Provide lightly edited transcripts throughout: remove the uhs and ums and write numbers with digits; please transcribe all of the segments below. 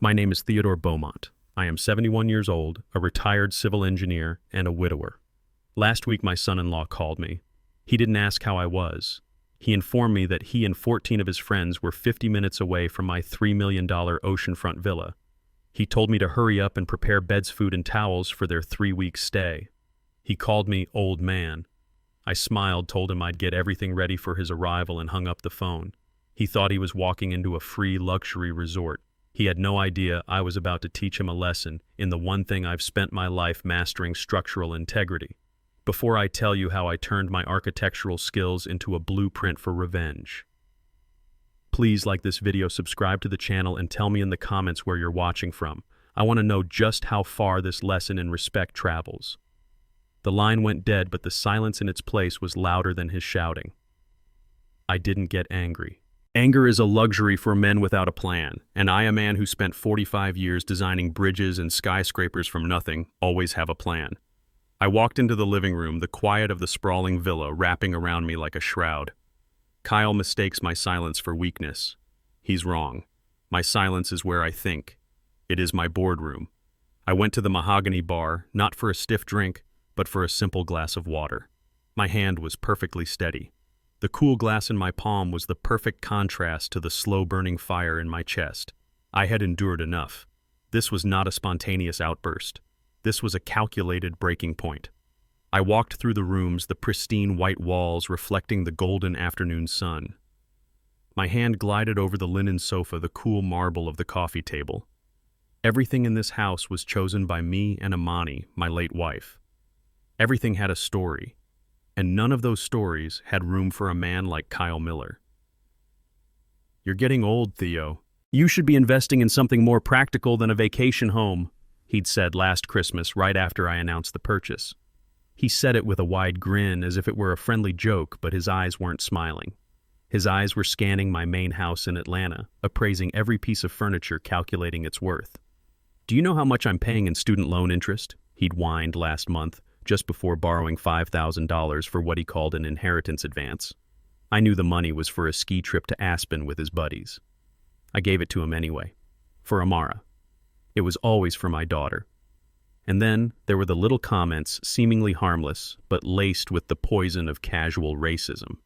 My name is Theodore Beaumont. I am 71 years old, a retired civil engineer, and a widower. Last week my son-in-law called me. He didn't ask how I was. He informed me that he and 14 of his friends were 50 minutes away from my $3 million oceanfront villa. He told me to hurry up and prepare beds, food, and towels for their 3-week stay. He called me old man. I smiled, told him I'd get everything ready for his arrival, and hung up the phone. He thought he was walking into a free luxury resort. He had no idea I was about to teach him a lesson in the one thing I've spent my life mastering: structural integrity. Before I tell you how I turned my architectural skills into a blueprint for revenge. Please like this video, subscribe to the channel, and tell me in the comments where you're watching from. I want to know just how far this lesson in respect travels. The line went dead, but the silence in its place was louder than his shouting. I didn't get angry. Anger is a luxury for men without a plan, and I, a man who spent 45 years designing bridges and skyscrapers from nothing, always have a plan. I walked into the living room, the quiet of the sprawling villa wrapping around me like a shroud. Kyle mistakes my silence for weakness. He's wrong. My silence is where I think. It is my boardroom. I went to the mahogany bar, not for a stiff drink, but for a simple glass of water. My hand was perfectly steady. The cool glass in my palm was the perfect contrast to the slow-burning fire in my chest. I had endured enough. This was not a spontaneous outburst. This was a calculated breaking point. I walked through the rooms, the pristine white walls reflecting the golden afternoon sun. My hand glided over the linen sofa, the cool marble of the coffee table. Everything in this house was chosen by me and Amani, my late wife. Everything had a story, and none of those stories had room for a man like Kyle Miller. "You're getting old, Theo. You should be investing in something more practical than a vacation home," he'd said last Christmas right after I announced the purchase. He said it with a wide grin, as if it were a friendly joke, but his eyes weren't smiling. His eyes were scanning my main house in Atlanta, appraising every piece of furniture, calculating its worth. "Do you know how much I'm paying in student loan interest?" he'd whined last month, just before borrowing $5,000 for what he called an inheritance advance. I knew the money was for a ski trip to Aspen with his buddies. I gave it to him anyway. For Amara. It was always for my daughter. And then there were the little comments, seemingly harmless, but laced with the poison of casual racism.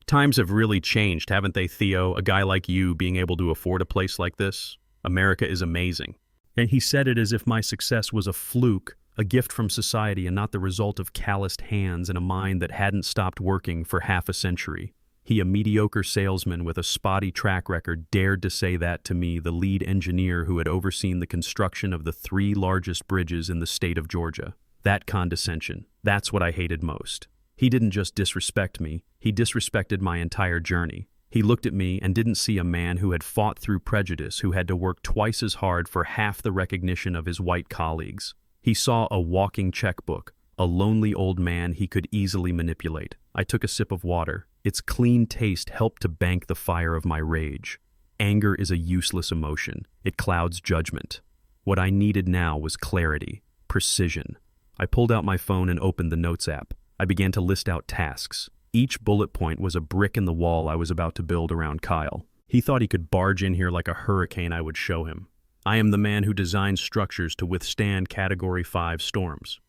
"Times have really changed, haven't they, Theo? A guy like you being able to afford a place like this? America is amazing." And he said it as if my success was a fluke, a gift from society, and not the result of calloused hands and a mind that hadn't stopped working for half a century. He, a mediocre salesman with a spotty track record, dared to say that to me, the lead engineer who had overseen the construction of the 3 largest bridges in the state of Georgia. That condescension, that's what I hated most. He didn't just disrespect me, he disrespected my entire journey. He looked at me and didn't see a man who had fought through prejudice, who had to work twice as hard for half the recognition of his white colleagues. He saw a walking checkbook, a lonely old man he could easily manipulate. I took a sip of water. Its clean taste helped to bank the fire of my rage. Anger is a useless emotion. It clouds judgment. What I needed now was clarity, precision. I pulled out my phone and opened the Notes app. I began to list out tasks. Each bullet point was a brick in the wall I was about to build around Kyle. He thought he could barge in here like a hurricane I would show him. I am the man who designs structures to withstand Category 5 storms.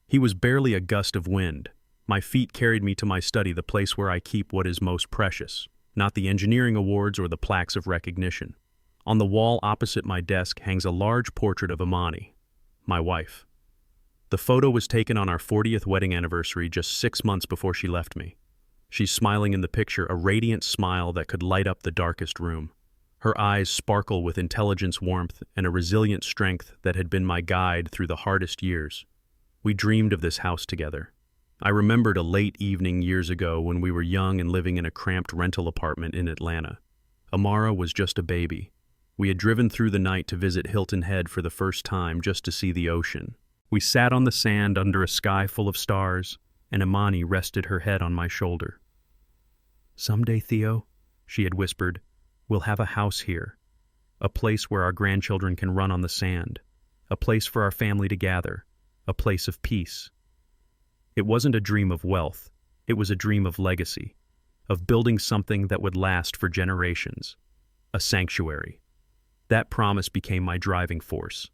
He was barely a gust of wind. My feet carried me to my study, the place where I keep what is most precious, not the engineering awards or the plaques of recognition. On the wall opposite my desk hangs a large portrait of Amani, my wife. The photo was taken on our 40th wedding anniversary, just 6 months before she left me. She's smiling in the picture, a radiant smile that could light up the darkest room. Her eyes sparkle with intelligence, warmth, and a resilient strength that had been my guide through the hardest years. We dreamed of this house together. I remembered a late evening years ago when we were young and living in a cramped rental apartment in Atlanta. Amara was just a baby. We had driven through the night to visit Hilton Head for the first time, just to see the ocean. We sat on the sand under a sky full of stars, and Amani rested her head on my shoulder. "Someday, Theo," she had whispered, "we'll have a house here. A place where our grandchildren can run on the sand. A place for our family to gather. A place of peace." It wasn't a dream of wealth. It was a dream of legacy, of building something that would last for generations. A sanctuary. That promise became my driving force.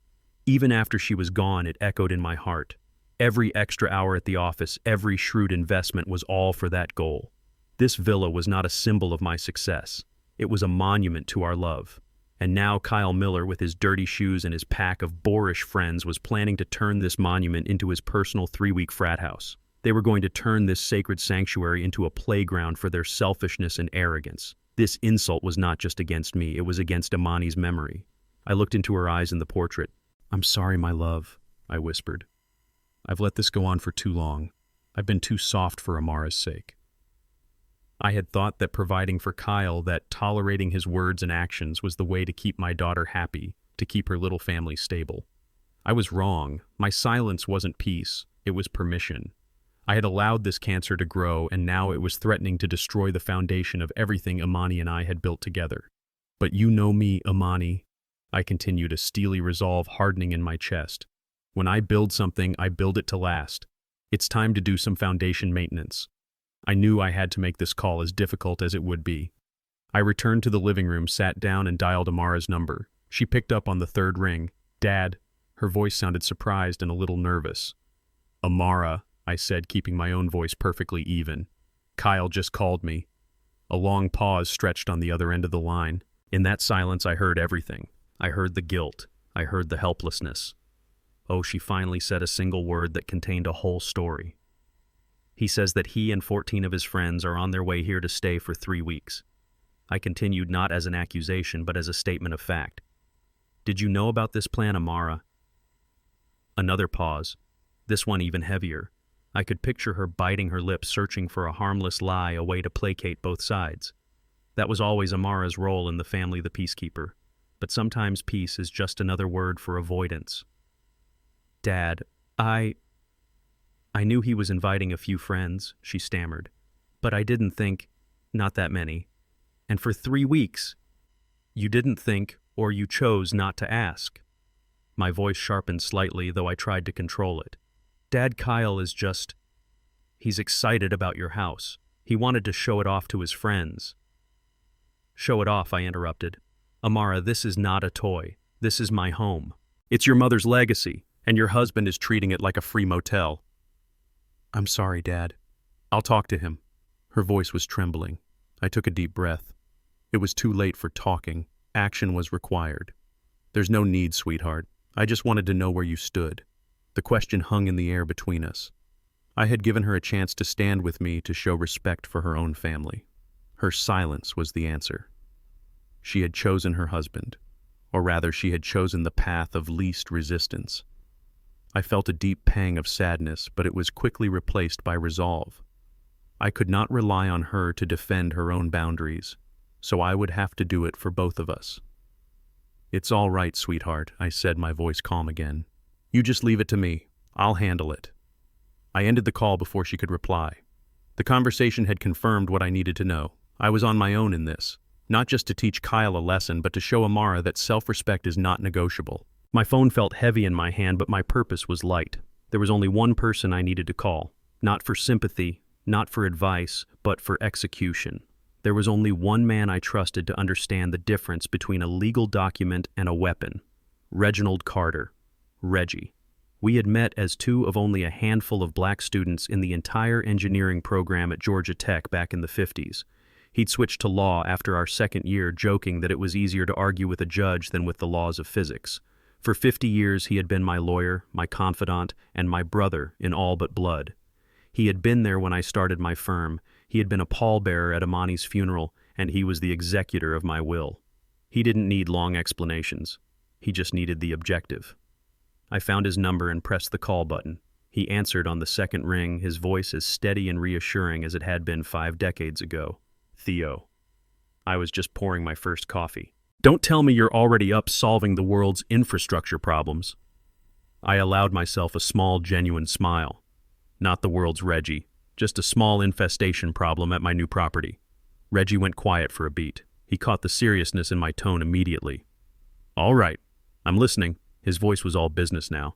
Even after she was gone, it echoed in my heart. Every extra hour at the office, every shrewd investment was all for that goal. This villa was not a symbol of my success. It was a monument to our love. And now Kyle Miller, with his dirty shoes and his pack of boorish friends, was planning to turn this monument into his personal 3-week frat house. They were going to turn this sacred sanctuary into a playground for their selfishness and arrogance. This insult was not just against me, it was against Amani's memory. I looked into her eyes in the portrait. "I'm sorry, my love," I whispered. "I've let this go on for too long. I've been too soft for Amara's sake." I had thought that providing for Kyle, that tolerating his words and actions was the way to keep my daughter happy, to keep her little family stable. I was wrong. My silence wasn't peace, it was permission. I had allowed this cancer to grow, and now it was threatening to destroy the foundation of everything Amani and I had built together. "But you know me, Amani," I continued, a steely resolve hardening in my chest. "When I build something, I build it to last. It's time to do some foundation maintenance." I knew I had to make this call, as difficult as it would be. I returned to the living room, sat down, and dialed Amara's number. She picked up on the third ring. "Dad." Her voice sounded surprised and a little nervous. "Amara," I said, keeping my own voice perfectly even. "Kyle just called me." A long pause stretched on the other end of the line. In that silence, I heard everything. I heard the guilt. I heard the helplessness. Oh, she finally said a single word that contained a whole story. "He says that he and 14 of his friends are on their way here to stay for 3 weeks. I continued, not as an accusation, but as a statement of fact. "Did you know about this plan, Amara?" Another pause. This one even heavier. I could picture her biting her lips, searching for a harmless lie, a way to placate both sides. That was always Amara's role in the family, the peacekeeper. But sometimes peace is just another word for avoidance. "Dad, I knew he was inviting a few friends," she stammered. "But I didn't think, not that many. And for 3 weeks, you didn't think, or you chose not to ask." My voice sharpened slightly, though I tried to control it. "Dad, Kyle is he's excited about your house. He wanted to show it off to his friends." "Show it off," I interrupted. "Amara, this is not a toy. This is my home. It's your mother's legacy, and your husband is treating it like a free motel." "I'm sorry, Dad. I'll talk to him." Her voice was trembling. I took a deep breath. It was too late for talking. Action was required. "There's no need, sweetheart. I just wanted to know where you stood." The question hung in the air between us. I had given her a chance to stand with me, to show respect for her own family. Her silence was the answer. She had chosen her husband, or rather, she had chosen the path of least resistance. I felt a deep pang of sadness, but it was quickly replaced by resolve. I could not rely on her to defend her own boundaries, so I would have to do it for both of us. "It's all right, sweetheart," I said, my voice calm again. "You just leave it to me. I'll handle it." I ended the call before she could reply. The conversation had confirmed what I needed to know. I was on my own in this, not just to teach Kyle a lesson, but to show Amara that self-respect is not negotiable. My phone felt heavy in my hand, but my purpose was light. There was only one person I needed to call, not for sympathy, not for advice, but for execution. There was only one man I trusted to understand the difference between a legal document and a weapon. Reginald Carter. Reggie. We had met as two of only a handful of black students in the entire engineering program at Georgia Tech back in the 50s. He'd switched to law after our second year, joking that it was easier to argue with a judge than with the laws of physics. For 50 years, he had been my lawyer, my confidant, and my brother in all but blood. He had been there when I started my firm. He had been a pallbearer at Amani's funeral, and he was the executor of my will. He didn't need long explanations. He just needed the objective. I found his number and pressed the call button. He answered on the second ring, his voice as steady and reassuring as it had been 5 decades ago. "Theo." I was just pouring my first coffee. "Don't tell me you're already up solving the world's infrastructure problems." I allowed myself a small, genuine smile. "Not the world's, Reggie. Just a small infestation problem at my new property." Reggie went quiet for a beat. He caught the seriousness in my tone immediately. "All right. I'm listening." His voice was all business now.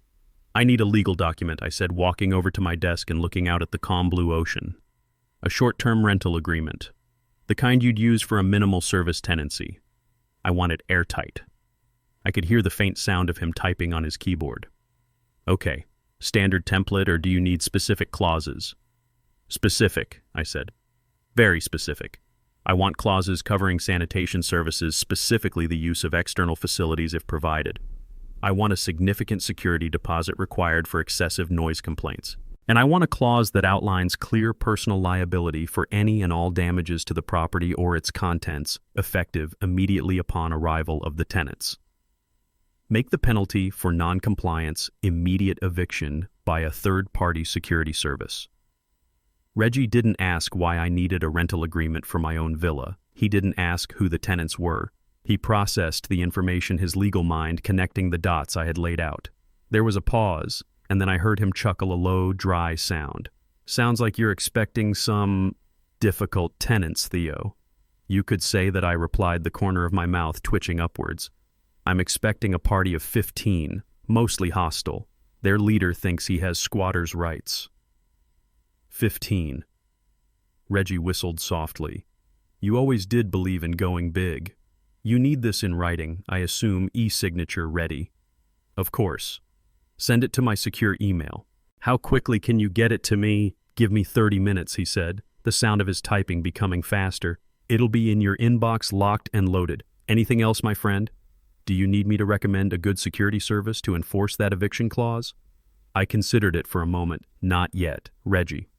"I need a legal document," I said, walking over to my desk and looking out at the calm blue ocean. "A short-term rental agreement. The kind you'd use for a minimal service tenancy. I want it airtight." I could hear the faint sound of him typing on his keyboard. Okay, standard template, or do you need specific clauses? Specific, I said. Very specific. I want clauses covering sanitation services, specifically the use of external facilities if provided. I want a significant security deposit required for excessive noise complaints. And I want a clause that outlines clear personal liability for any and all damages to the property or its contents, effective immediately upon arrival of the tenants. Make the penalty for non-compliance immediate eviction by a third-party security service. Reggie didn't ask why I needed a rental agreement for my own villa. He didn't ask who the tenants were. He processed the information, his legal mind connecting the dots I had laid out. There was a pause, and then I heard him chuckle a low, dry sound. Sounds like you're expecting some difficult tenants, Theo. You could say that, I replied, the corner of my mouth twitching upwards. I'm expecting a party of 15, mostly hostile. Their leader thinks he has squatters' rights. 15. Reggie whistled softly. You always did believe in going big. You need this in writing, I assume, e-signature ready. Of course. Send it to my secure email. How quickly can you get it to me? Give me 30 minutes, he said, the sound of his typing becoming faster. It'll be in your inbox, locked and loaded. Anything else, my friend? Do you need me to recommend a good security service to enforce that eviction clause? I considered it for a moment. Not yet, Reggie.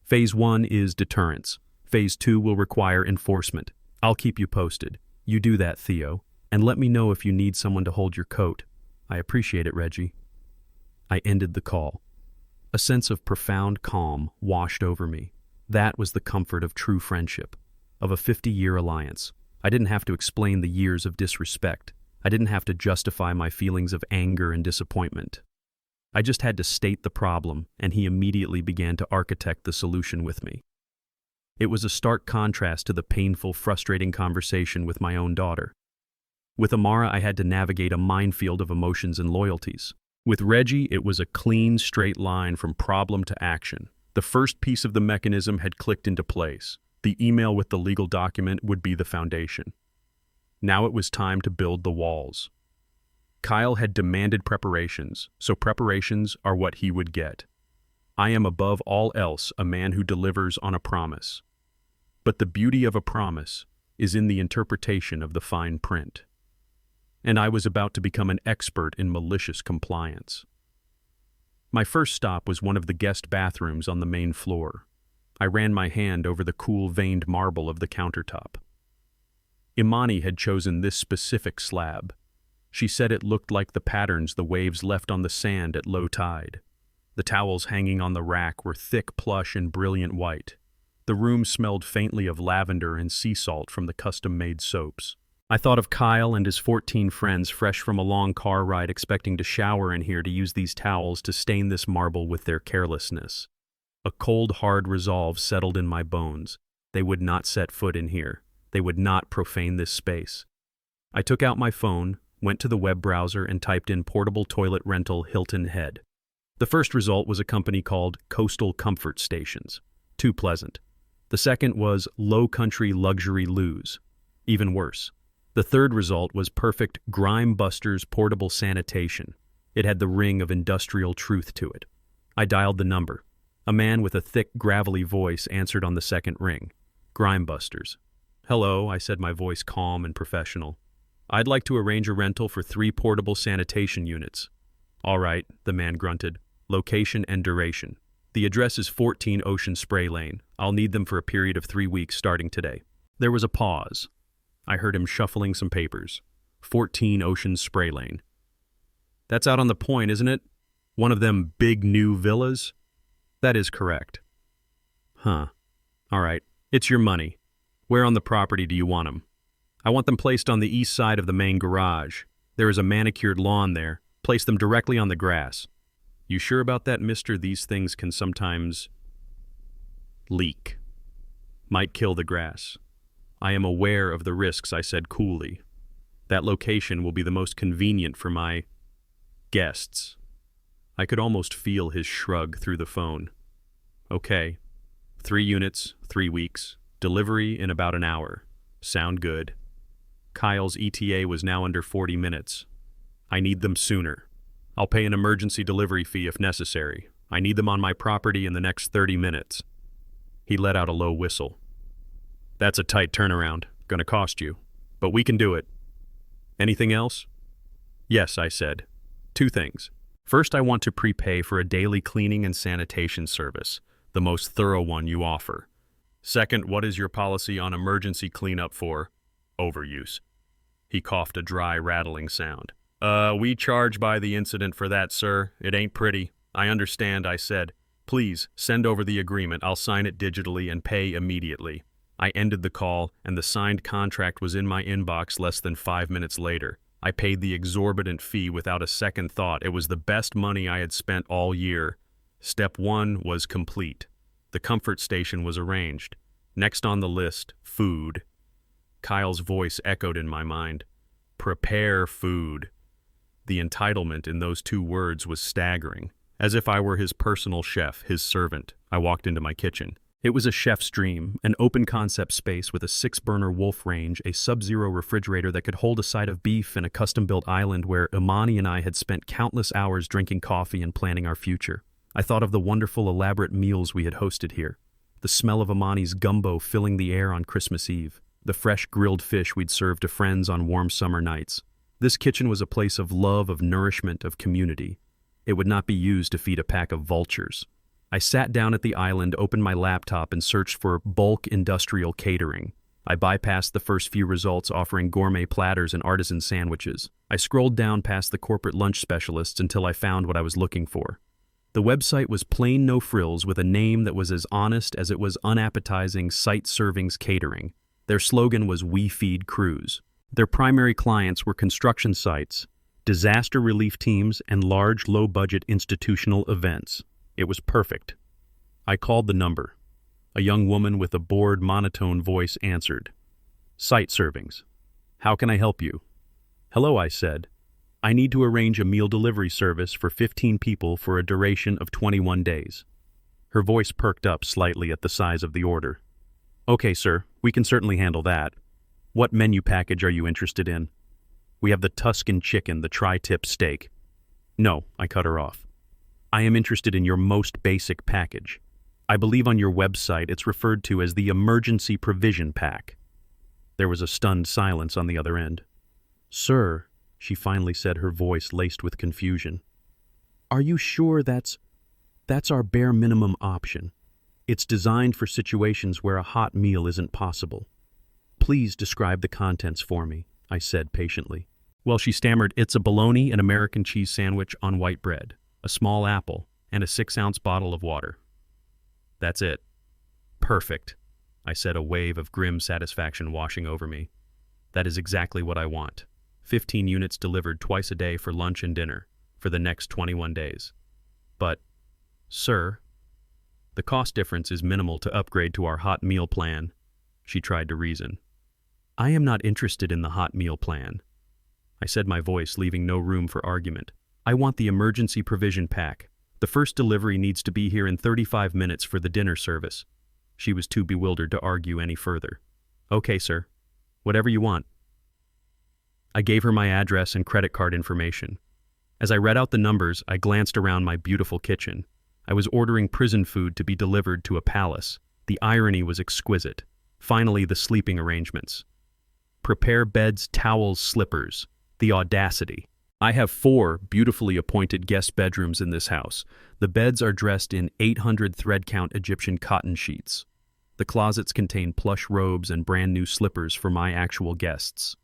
Phase 1 is deterrence. Phase 2 will require enforcement. I'll keep you posted. You do that, Theo, and let me know if you need someone to hold your coat. I appreciate it, Reggie. I ended the call. A sense of profound calm washed over me. That was the comfort of true friendship, of a 50-year alliance. I didn't have to explain the years of disrespect. I didn't have to justify my feelings of anger and disappointment. I just had to state the problem, and he immediately began to architect the solution with me. It was a stark contrast to the painful, frustrating conversation with my own daughter. With Amara, I had to navigate a minefield of emotions and loyalties. With Reggie, it was a clean, straight line from problem to action. The first piece of the mechanism had clicked into place. The email with the legal document would be the foundation. Now it was time to build the walls. Kyle had demanded preparations, so preparations are what he would get. I am above all else a man who delivers on a promise. But the beauty of a promise is in the interpretation of the fine print. And I was about to become an expert in malicious compliance. My first stop was one of the guest bathrooms on the main floor. I ran my hand over the cool veined marble of the countertop. Imani had chosen this specific slab. She said it looked like the patterns the waves left on the sand at low tide. The towels hanging on the rack were thick plush and brilliant white. The room smelled faintly of lavender and sea salt from the custom-made soaps. I thought of Kyle and his 14 friends fresh from a long car ride expecting to shower in here to use these towels to stain this marble with their carelessness. A cold, hard resolve settled in my bones. They would not set foot in here. They would not profane this space. I took out my phone, went to the web browser, and typed in portable toilet rental Hilton Head. The first result was a company called Coastal Comfort Stations. Too pleasant. The second was Low Country Luxury Loos. Even worse. The third result was Perfect Grime Busters Portable Sanitation. It had the ring of industrial truth to it. I dialed the number. A man with a thick, gravelly voice answered on the second ring. Grime Busters. Hello, I said, my voice calm and professional. I'd like to arrange a rental for 3 portable sanitation units. All right, the man grunted. Location and duration. The address is 14 Ocean Spray Lane. I'll need them for a period of 3 weeks starting today. There was a pause. I heard him shuffling some papers. 14 Ocean Spray Lane. That's out on the point, isn't it? One of them big new villas? That is correct. Huh. All right. It's your money. Where on the property do you want them? I want them placed on the east side of the main garage. There is a manicured lawn there. Place them directly on the grass. You sure about that, mister? These things can sometimes leak. Might kill the grass. I am aware of the risks, I said coolly. That location will be the most convenient for my guests. I could almost feel his shrug through the phone. Okay. 3 units, 3 weeks. Delivery in about an hour. Sound good. Kyle's ETA was now under 40 minutes. I need them sooner. I'll pay an emergency delivery fee if necessary. I need them on my property in the next 30 minutes. He let out a low whistle. That's a tight turnaround. Gonna cost you. But we can do it. Anything else? Yes, I said. 2 things. First, I want to prepay for a daily cleaning and sanitation service, the most thorough one you offer. Second, what is your policy on emergency cleanup for overuse? He coughed a dry, rattling sound. We charge by the incident for that, sir. It ain't pretty. I understand, I said. Please, send over the agreement. I'll sign it digitally and pay immediately. I ended the call, and the signed contract was in my inbox less than 5 minutes later. I paid the exorbitant fee without a second thought. It was the best money I had spent all year. Step 1 was complete. The comfort station was arranged. Next on the list, food. Kyle's voice echoed in my mind. Prepare food. The entitlement in those 2 words was staggering. As if I were his personal chef, his servant, I walked into my kitchen. It was a chef's dream, an open-concept space with a 6-burner Wolf range, a Sub-Zero refrigerator that could hold a side of beef, and a custom-built island where Imani and I had spent countless hours drinking coffee and planning our future. I thought of the wonderful, elaborate meals we had hosted here. The smell of Imani's gumbo filling the air on Christmas Eve. The fresh grilled fish we'd served to friends on warm summer nights. This kitchen was a place of love, of nourishment, of community. It would not be used to feed a pack of vultures. I sat down at the island, opened my laptop, and searched for bulk industrial catering. I bypassed the first few results offering gourmet platters and artisan sandwiches. I scrolled down past the corporate lunch specialists until I found what I was looking for. The website was plain no frills with a name that was as honest as it was unappetizing. Site Servings Catering. Their slogan was "We Feed Crews." Their primary clients were construction sites, disaster relief teams, and large, low-budget institutional events. It was perfect. I called the number. A young woman with a bored, monotone voice answered. Site Servings. How can I help you? Hello, I said. I need to arrange a meal delivery service for 15 people for a duration of 21 days. Her voice perked up slightly at the size of the order. Okay, sir, we can certainly handle that. What menu package are you interested in? We have the Tuscan chicken, the tri-tip steak. No, I cut her off. I am interested in your most basic package. I believe on your website it's referred to as the Emergency Provision Pack. There was a stunned silence on the other end. Sir, she finally said, her voice laced with confusion. Are you sure that's our bare minimum option? It's designed for situations where a hot meal isn't possible. Please describe the contents for me, I said patiently. Well, she stammered, it's a bologna and American cheese sandwich on white bread, a small apple, and a 6-ounce bottle of water. That's it. Perfect, I said, a wave of grim satisfaction washing over me. That is exactly what I want. 15 units delivered twice a day for lunch and dinner for the next 21 days. But, sir, the cost difference is minimal to upgrade to our hot meal plan, she tried to reason. I am not interested in the hot meal plan, I said, my voice leaving no room for argument. I want the Emergency Provision Pack. The first delivery needs to be here in 35 minutes for the dinner service. She was too bewildered to argue any further. Okay, sir. Whatever you want. I gave her my address and credit card information. As I read out the numbers, I glanced around my beautiful kitchen. I was ordering prison food to be delivered to a palace. The irony was exquisite. Finally, the sleeping arrangements. Prepare beds, towels, slippers. The audacity. I have 4 beautifully appointed guest bedrooms in this house. The beds are dressed in 800 thread count Egyptian cotton sheets. The closets contain plush robes and brand new slippers for my actual guests.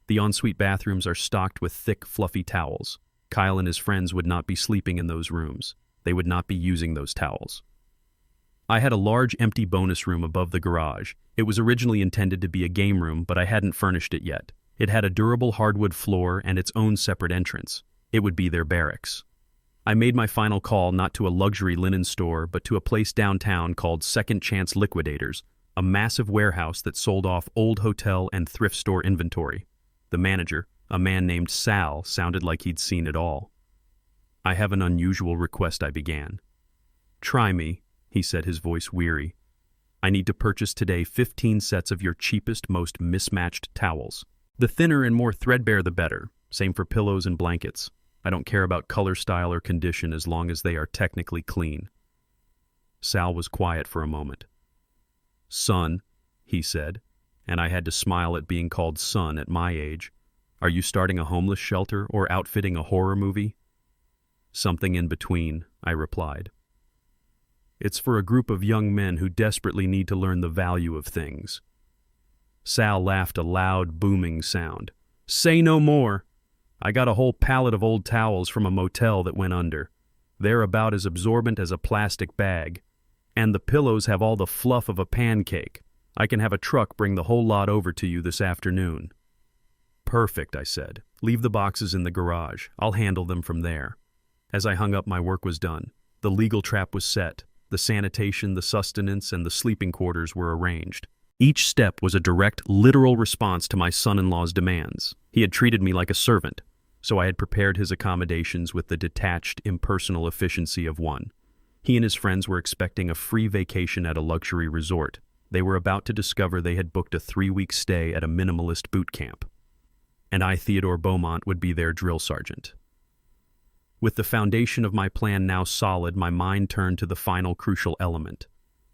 The ensuite bathrooms are stocked with thick, fluffy towels. Kyle and his friends would not be sleeping in those rooms. They would not be using those towels. I had a large empty bonus room above the garage. It was originally intended to be a game room, but I hadn't furnished it yet. It had a durable hardwood floor and its own separate entrance. It would be their barracks. I made my final call not to a luxury linen store, but to a place downtown called Second Chance Liquidators, a massive warehouse that sold off old hotel and thrift store inventory. The manager, a man named Sal, sounded like he'd seen it all. I have an unusual request, I began. Try me, he said, his voice weary. I need to purchase today 15 sets of your cheapest, most mismatched towels. The thinner and more threadbare the better. Same for pillows and blankets. I don't care about color, style, or condition as long as they are technically clean. Sal was quiet for a moment. Son, he said, and I had to smile at being called son at my age. Are you starting a homeless shelter or outfitting a horror movie? Something in between, I replied. It's for a group of young men who desperately need to learn the value of things. Sal laughed a loud, booming sound. Say no more. I got a whole pallet of old towels from a motel that went under. They're about as absorbent as a plastic bag. And the pillows have all the fluff of a pancake. I can have a truck bring the whole lot over to you this afternoon. Perfect, I said. Leave the boxes in the garage. I'll handle them from there. As I hung up, my work was done. The legal trap was set. The sanitation, the sustenance, and the sleeping quarters were arranged. Each step was a direct, literal response to my son-in-law's demands. He had treated me like a servant, so I had prepared his accommodations with the detached, impersonal efficiency of one. He and his friends were expecting a free vacation at a luxury resort. They were about to discover they had booked a 3-week stay at a minimalist boot camp. And I, Theodore Beaumont, would be their drill sergeant. With the foundation of my plan now solid, my mind turned to the final crucial element.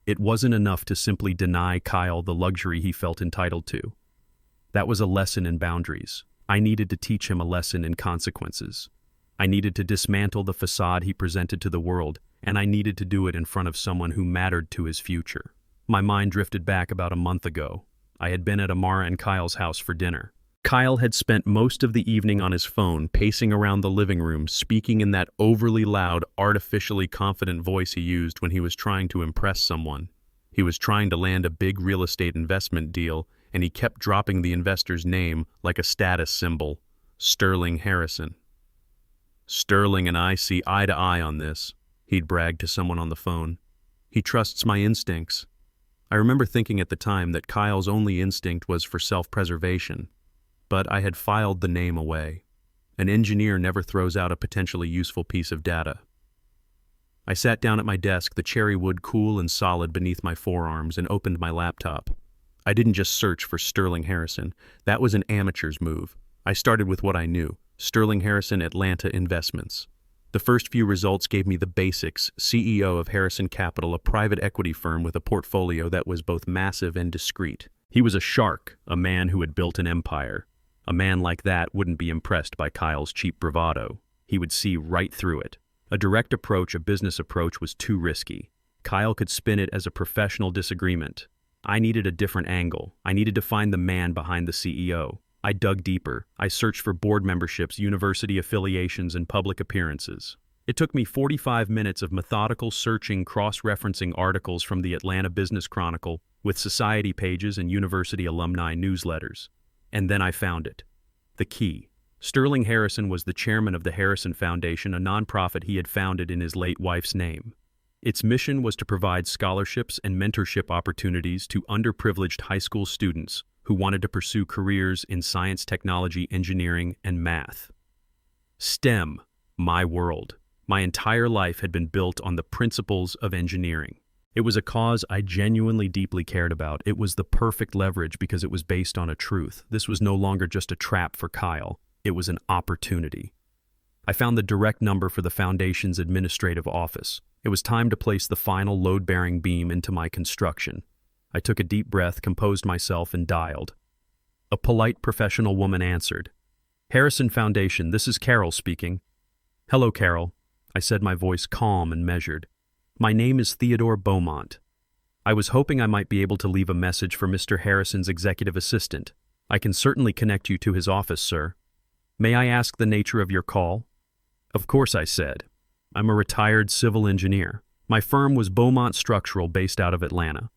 It wasn't enough to simply deny Kyle the luxury he felt entitled to. That was a lesson in boundaries. I needed to teach him a lesson in consequences. I needed to dismantle the facade he presented to the world, and I needed to do it in front of someone who mattered to his future. My mind drifted back about a month ago. I had been at Amara and Kyle's house for dinner. Kyle had spent most of the evening on his phone, pacing around the living room, speaking in that overly loud, artificially confident voice he used when he was trying to impress someone. He was trying to land a big real estate investment deal, and he kept dropping the investor's name like a status symbol, Sterling Harrison. Sterling and I see eye to eye on this, he'd bragged to someone on the phone. He trusts my instincts. I remember thinking at the time that Kyle's only instinct was for self-preservation. But I had filed the name away. An engineer never throws out a potentially useful piece of data. I sat down at my desk, the cherry wood cool and solid beneath my forearms, and opened my laptop. I didn't just search for Sterling Harrison. That was an amateur's move. I started with what I knew, Sterling Harrison Atlanta Investments. The first few results gave me the basics: CEO of Harrison Capital, a private equity firm with a portfolio that was both massive and discreet. He was a shark, a man who had built an empire. A man like that wouldn't be impressed by Kyle's cheap bravado. He would see right through it. A direct approach, a business approach, was too risky. Kyle could spin it as a professional disagreement. I needed a different angle. I needed to find the man behind the CEO. I dug deeper. I searched for board memberships, university affiliations, and public appearances. It took me 45 minutes of methodical searching, cross-referencing articles from the Atlanta Business Chronicle with society pages and university alumni newsletters. And then I found it. The key. Sterling Harrison was the chairman of the Harrison Foundation, a nonprofit he had founded in his late wife's name. Its mission was to provide scholarships and mentorship opportunities to underprivileged high school students who wanted to pursue careers in science, technology, engineering, and math. STEM, my world. My entire life had been built on the principles of engineering. It was a cause I genuinely deeply cared about. It was the perfect leverage because it was based on a truth. This was no longer just a trap for Kyle. It was an opportunity. I found the direct number for the foundation's administrative office. It was time to place the final load-bearing beam into my construction. I took a deep breath, composed myself, and dialed. A polite, professional woman answered. Harrison Foundation, this is Carol speaking. Hello, Carol, I said, my voice calm and measured. My name is Theodore Beaumont. I was hoping I might be able to leave a message for Mr. Harrison's executive assistant. I can certainly connect you to his office, sir. May I ask the nature of your call? Of course, I said. I'm a retired civil engineer. My firm was Beaumont Structural, based out of Atlanta.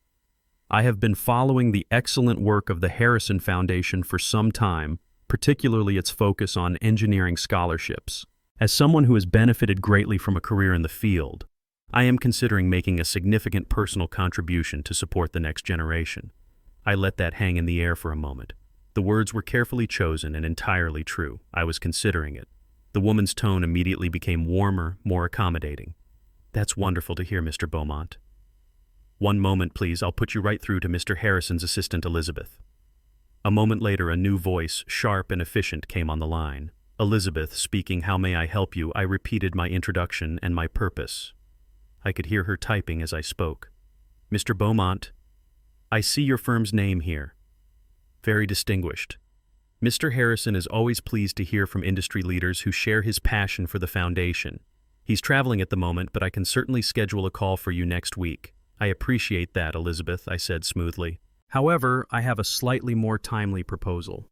I have been following the excellent work of the Harrison Foundation for some time, particularly its focus on engineering scholarships. As someone who has benefited greatly from a career in the field, I am considering making a significant personal contribution to support the next generation. I let that hang in the air for a moment. The words were carefully chosen and entirely true. I was considering it. The woman's tone immediately became warmer, more accommodating. That's wonderful to hear, Mr. Beaumont. One moment, please. I'll put you right through to Mr. Harrison's assistant, Elizabeth. A moment later, a new voice, sharp and efficient, came on the line. Elizabeth speaking, "How may I help you?" I repeated my introduction and my purpose. I could hear her typing as I spoke. "Mr. Beaumont, I see your firm's name here. Very distinguished. Mr. Harrison is always pleased to hear from industry leaders who share his passion for the foundation. He's traveling at the moment, but I can certainly schedule a call for you next week." "I appreciate that, Elizabeth," I said smoothly. "However, I have a slightly more timely proposal.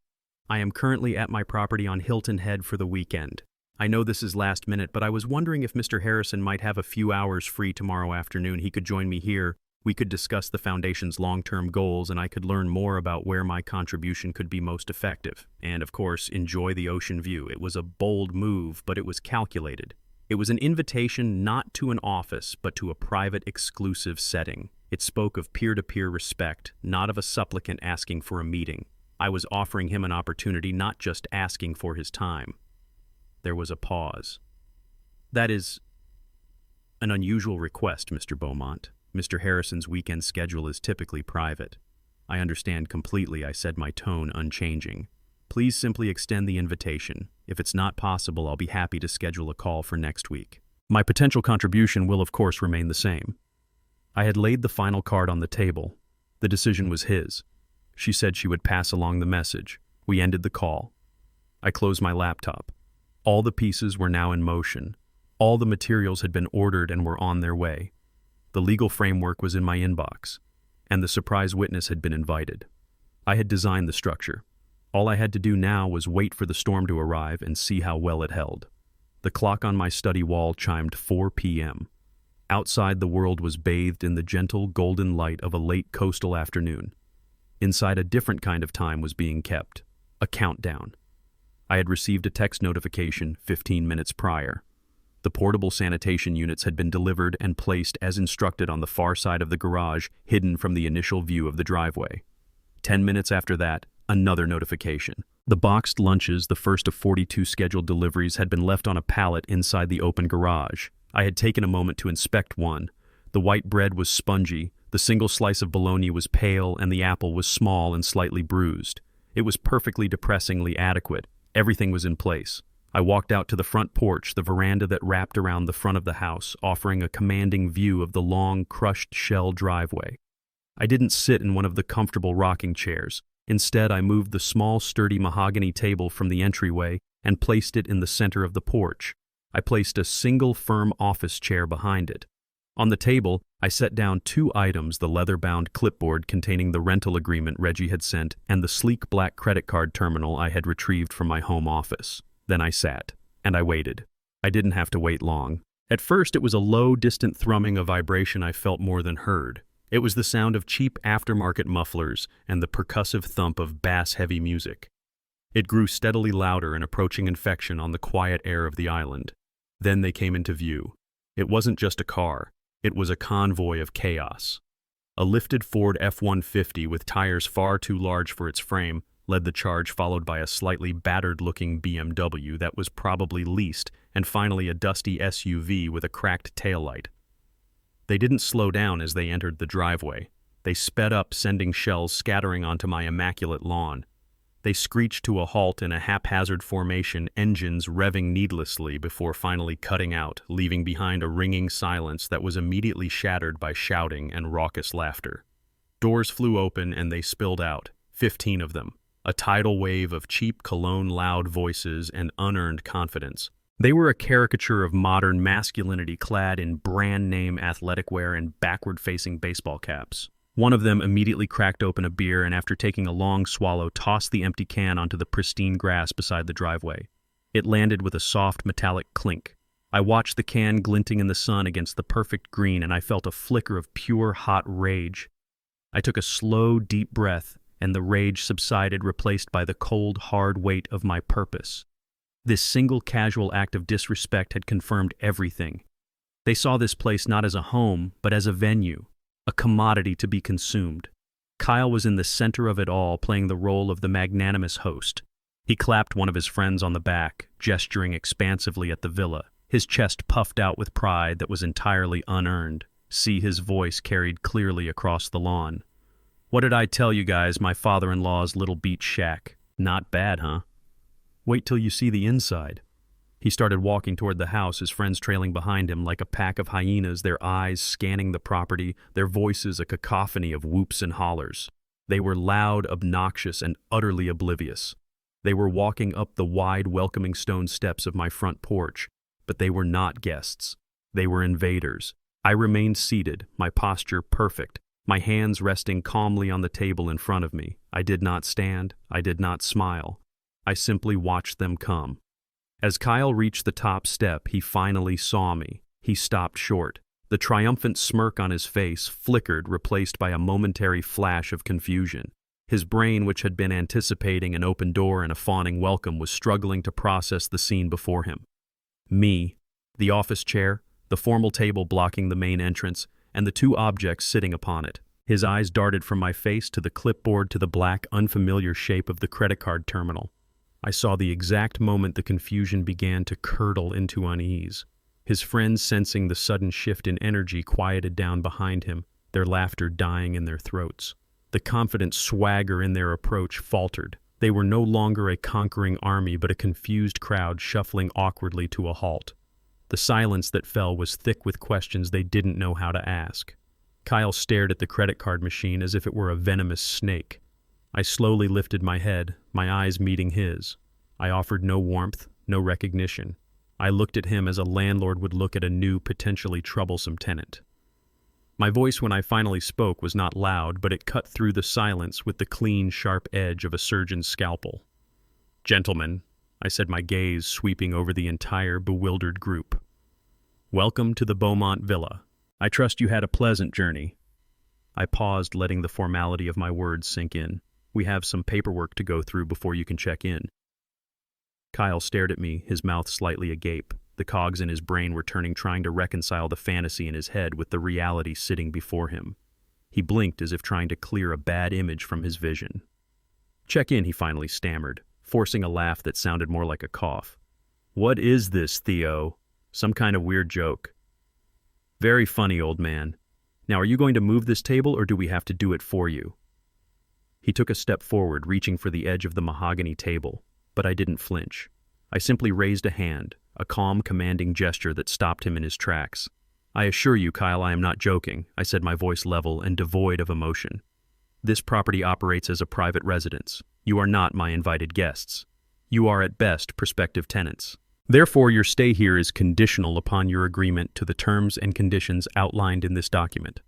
I am currently at my property on Hilton Head for the weekend. I know this is last minute, but I was wondering if Mr. Harrison might have a few hours free tomorrow afternoon. He could join me here. We could discuss the foundation's long-term goals, and I could learn more about where my contribution could be most effective. And, of course, enjoy the ocean view." It was a bold move, but it was calculated. It was an invitation not to an office, but to a private, exclusive setting. It spoke of peer-to-peer respect, not of a supplicant asking for a meeting. I was offering him an opportunity, not just asking for his time. There was a pause. "That is an unusual request, Mr. Beaumont. Mr. Harrison's weekend schedule is typically private." "I understand completely," I said, my tone unchanging. "Please simply extend the invitation. If it's not possible, I'll be happy to schedule a call for next week. My potential contribution will, of course, remain the same." I had laid the final card on the table. The decision was his. She said she would pass along the message. We ended the call. I closed my laptop. All the pieces were now in motion. All the materials had been ordered and were on their way. The legal framework was in my inbox, and the surprise witness had been invited. I had designed the structure. All I had to do now was wait for the storm to arrive and see how well it held. The clock on my study wall chimed 4 p.m. Outside, the world was bathed in the gentle golden light of a late coastal afternoon. Inside, a different kind of time was being kept, a countdown. I had received a text notification 15 minutes prior. The portable sanitation units had been delivered and placed as instructed on the far side of the garage, hidden from the initial view of the driveway. 10 minutes after that, another notification. The boxed lunches, the first of 42 scheduled deliveries, had been left on a pallet inside the open garage. I had taken a moment to inspect one. The white bread was spongy, the single slice of bologna was pale, and the apple was small and slightly bruised. It was perfectly depressingly adequate. Everything was in place. I walked out to the front porch, the veranda that wrapped around the front of the house, offering a commanding view of the long, crushed shell driveway. I didn't sit in one of the comfortable rocking chairs. Instead, I moved the small, sturdy mahogany table from the entryway and placed it in the center of the porch. I placed a single firm office chair behind it. On the table, I set down 2 items: the leather-bound clipboard containing the rental agreement Reggie had sent and the sleek black credit card terminal I had retrieved from my home office. Then I sat, and I waited. I didn't have to wait long. At first, it was a low, distant thrumming, a vibration I felt more than heard. It was the sound of cheap aftermarket mufflers and the percussive thump of bass-heavy music. It grew steadily louder, an approaching infection on the quiet air of the island. Then they came into view. It wasn't just a car. It was a convoy of chaos. A lifted Ford F-150 with tires far too large for its frame led the charge, followed by a slightly battered-looking BMW that was probably leased, and finally a dusty SUV with a cracked taillight. They didn't slow down as they entered the driveway. They sped up, sending shells scattering onto my immaculate lawn. They screeched to a halt in a haphazard formation, engines revving needlessly before finally cutting out, leaving behind a ringing silence that was immediately shattered by shouting and raucous laughter. Doors flew open and they spilled out, 15 of them, a tidal wave of cheap cologne, loud voices, and unearned confidence. They were a caricature of modern masculinity, clad in brand-name athletic wear and backward-facing baseball caps. One of them immediately cracked open a beer and, after taking a long swallow, tossed the empty can onto the pristine grass beside the driveway. It landed with a soft metallic clink. I watched the can glinting in the sun against the perfect green, and I felt a flicker of pure, hot rage. I took a slow, deep breath, and the rage subsided, replaced by the cold, hard weight of my purpose. This single casual act of disrespect had confirmed everything. They saw this place not as a home, but as a venue, a commodity to be consumed. Kyle was in the center of it all, playing the role of the magnanimous host. He clapped one of his friends on the back, gesturing expansively at the villa, his chest puffed out with pride that was entirely unearned. See, his voice carried clearly across the lawn. "What did I tell you guys, my father-in-law's little beach shack? Not bad, huh?" Wait till you see the inside." He started walking toward the house, his friends trailing behind him like a pack of hyenas, their eyes scanning the property, their voices a cacophony of whoops and hollers. They were loud, obnoxious, and utterly oblivious. They were walking up the wide, welcoming stone steps of my front porch, but they were not guests. They were invaders. I remained seated, my posture perfect, my hands resting calmly on the table in front of me. I did not stand. I did not smile. I simply watched them come. As Kyle reached the top step, he finally saw me. He stopped short. The triumphant smirk on his face flickered, replaced by a momentary flash of confusion. His brain, which had been anticipating an open door and a fawning welcome, was struggling to process the scene before him. Me, the office chair, the formal table blocking the main entrance, and the two objects sitting upon it. His eyes darted from my face to the clipboard to the black, unfamiliar shape of the credit card terminal. I saw the exact moment the confusion began to curdle into unease. His friends, sensing the sudden shift in energy, quieted down behind him, their laughter dying in their throats. The confident swagger in their approach faltered. They were no longer a conquering army, but a confused crowd shuffling awkwardly to a halt. The silence that fell was thick with questions they didn't know how to ask. Kyle stared at the credit card machine as if it were a venomous snake. I slowly lifted my head, my eyes meeting his. I offered no warmth, no recognition. I looked at him as a landlord would look at a new, potentially troublesome tenant. My voice when I finally spoke was not loud, but it cut through the silence with the clean, sharp edge of a surgeon's scalpel. "Gentlemen," I said, my gaze sweeping over the entire bewildered group. "Welcome to the Beaumont Villa. I trust you had a pleasant journey." I paused, letting the formality of my words sink in. "We have some paperwork to go through before you can check in." Kyle stared at me, his mouth slightly agape. The cogs in his brain were turning, trying to reconcile the fantasy in his head with the reality sitting before him. He blinked as if trying to clear a bad image from his vision. "Check in," he finally stammered, forcing a laugh that sounded more like a cough. "What is this, Theo? Some kind of weird joke?" "Very funny, old man. Now, are you going to move this table, or do we have to do it for you?" He took a step forward, reaching for the edge of the mahogany table, but I didn't flinch. I simply raised a hand, a calm, commanding gesture that stopped him in his tracks. "I assure you, Kyle, I am not joking," I said, my voice level and devoid of emotion. "This property operates as a private residence. You are not my invited guests. You are at best prospective tenants. Therefore, your stay here is conditional upon your agreement to the terms and conditions outlined in this document."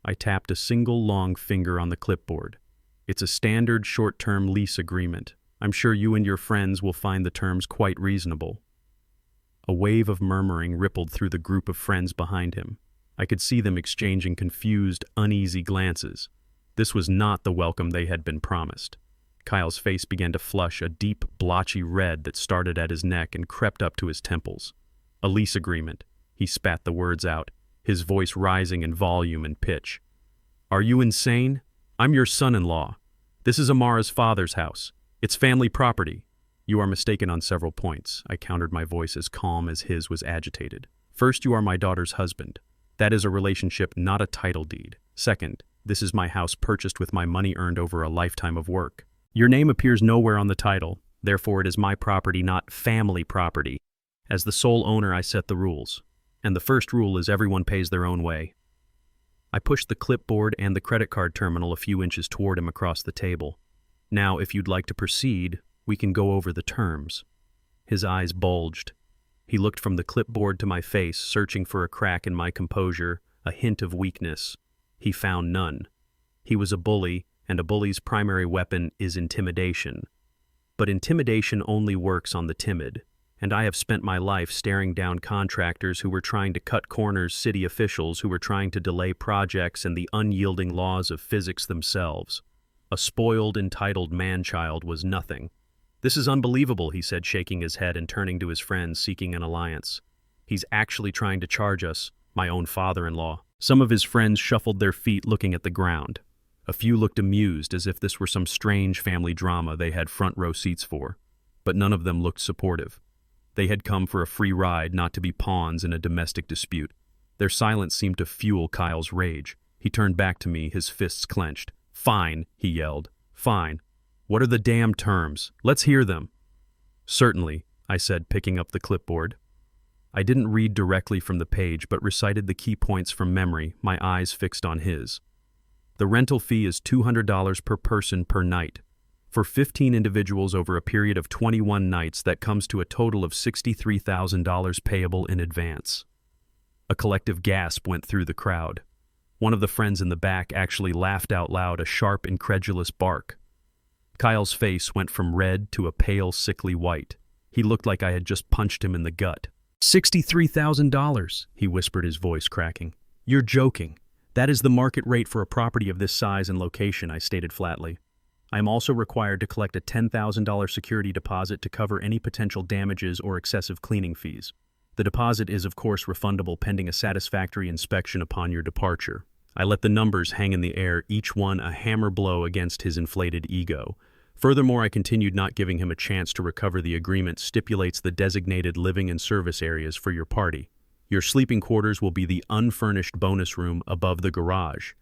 I tapped a single long finger on the clipboard. "It's a standard short-term lease agreement. I'm sure you and your friends will find the terms quite reasonable." A wave of murmuring rippled through the group of friends behind him. I could see them exchanging confused, uneasy glances. This was not the welcome they had been promised. Kyle's face began to flush, a deep, blotchy red that started at his neck and crept up to his temples. "A lease agreement." He spat the words out, his voice rising in volume and pitch. "Are you insane? I'm your son-in-law. This is Amara's father's house. It's family property." "You are mistaken on several points," I countered, my voice as calm as his was agitated. "First, you are my daughter's husband. That is a relationship, not a title deed. Second, this is my house purchased with my money earned over a lifetime of work. Your name appears nowhere on the title. Therefore, it is my property, not family property. As the sole owner, I set the rules. And the first rule is everyone pays their own way." I pushed the clipboard and the credit card terminal a few inches toward him across the table. "Now, if you'd like to proceed, we can go over the terms." His eyes bulged. He looked from the clipboard to my face, searching for a crack in my composure, a hint of weakness. He found none. He was a bully, and a bully's primary weapon is intimidation. But intimidation only works on the timid, and I have spent my life staring down contractors who were trying to cut corners, city officials who were trying to delay projects, and the unyielding laws of physics themselves. A spoiled, entitled man-child was nothing. "This is unbelievable," he said, shaking his head and turning to his friends, seeking an alliance. "He's actually trying to charge us, my own father-in-law." Some of his friends shuffled their feet, looking at the ground. A few looked amused, as if this were some strange family drama they had front-row seats for. But none of them looked supportive. They had come for a free ride, not to be pawns in a domestic dispute. Their silence seemed to fuel Kyle's rage. He turned back to me, his fists clenched. "Fine," he yelled. "Fine. What are the damn terms? Let's hear them." Certainly, I said, picking up the clipboard. I didn't read directly from the page but recited the key points from memory, my eyes fixed on his. The rental fee is $200 per person per night. For 15 individuals over a period of 21 nights, that comes to a total of $63,000 payable in advance. A collective gasp went through the crowd. One of the friends in the back actually laughed out loud, a sharp, incredulous bark. Kyle's face went from red to a pale, sickly white. He looked like I had just punched him in the gut. $63,000, he whispered, his voice cracking. You're joking. That is the market rate for a property of this size and location, I stated flatly. I am also required to collect a $10,000 security deposit to cover any potential damages or excessive cleaning fees. The deposit is, of course, refundable pending a satisfactory inspection upon your departure. I let the numbers hang in the air, each one a hammer blow against his inflated ego. Furthermore, I continued, not giving him a chance to recover. The agreement stipulates the designated living and service areas for your party. Your sleeping quarters will be the unfurnished bonus room above the garage.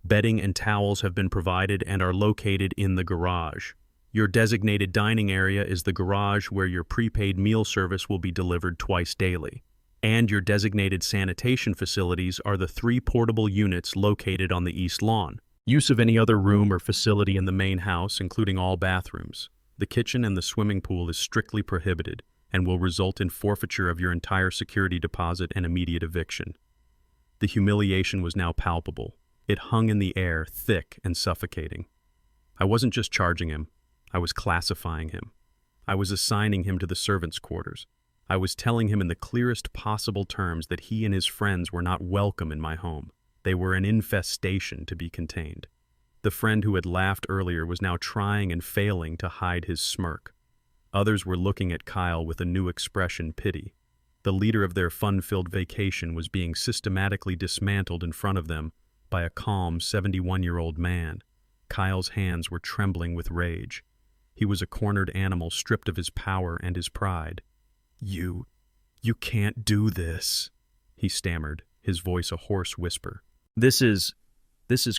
Bedding and towels have been provided and are located in the garage. Your designated dining area is the garage, where your prepaid meal service will be delivered twice daily. And your designated sanitation facilities are the 3 portable units located on the east lawn. Use of any other room or facility in the main house, including all bathrooms, the kitchen, and the swimming pool, is strictly prohibited and will result in forfeiture of your entire security deposit and immediate eviction. The humiliation was now palpable. It hung in the air, thick and suffocating. I wasn't just charging him. I was classifying him. I was assigning him to the servants' quarters. I was telling him in the clearest possible terms that he and his friends were not welcome in my home. They were an infestation to be contained. The friend who had laughed earlier was now trying and failing to hide his smirk. Others were looking at Kyle with a new expression, pity. The leader of their fun-filled vacation was being systematically dismantled in front of them by a calm 71-year-old man. Kyle's hands were trembling with rage. He was a cornered animal, stripped of his power and his pride. You can't do this," he stammered, his voice a hoarse whisper. This is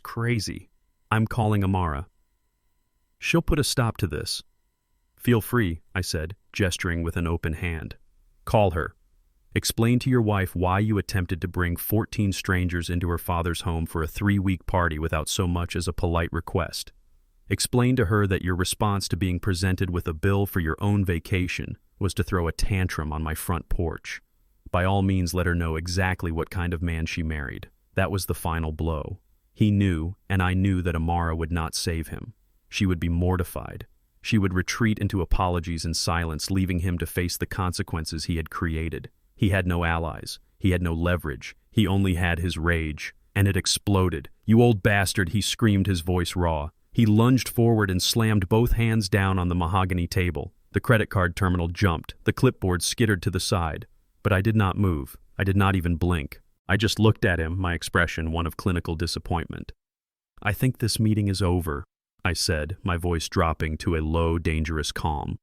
crazy. I'm calling Amara. She'll put a stop to this." "Feel free," I said, gesturing with an open hand. "Call her. Explain to your wife why you attempted to bring 14 strangers into her father's home for a 3-week party without so much as a polite request. Explain to her that your response to being presented with a bill for your own vacation was to throw a tantrum on my front porch. By all means, let her know exactly what kind of man she married. That was the final blow. He knew, and I knew, that Amara would not save him. She would be mortified. She would retreat into apologies and silence, leaving him to face the consequences he had created. He had no allies. He had no leverage. He only had his rage. And it exploded. "You old bastard," he screamed, his voice raw. He lunged forward and slammed both hands down on the mahogany table. The credit card terminal jumped. The clipboard skittered to the side. But I did not move. I did not even blink. I just looked at him, my expression one of clinical disappointment. "I think this meeting is over," I said, my voice dropping to a low, dangerous calm.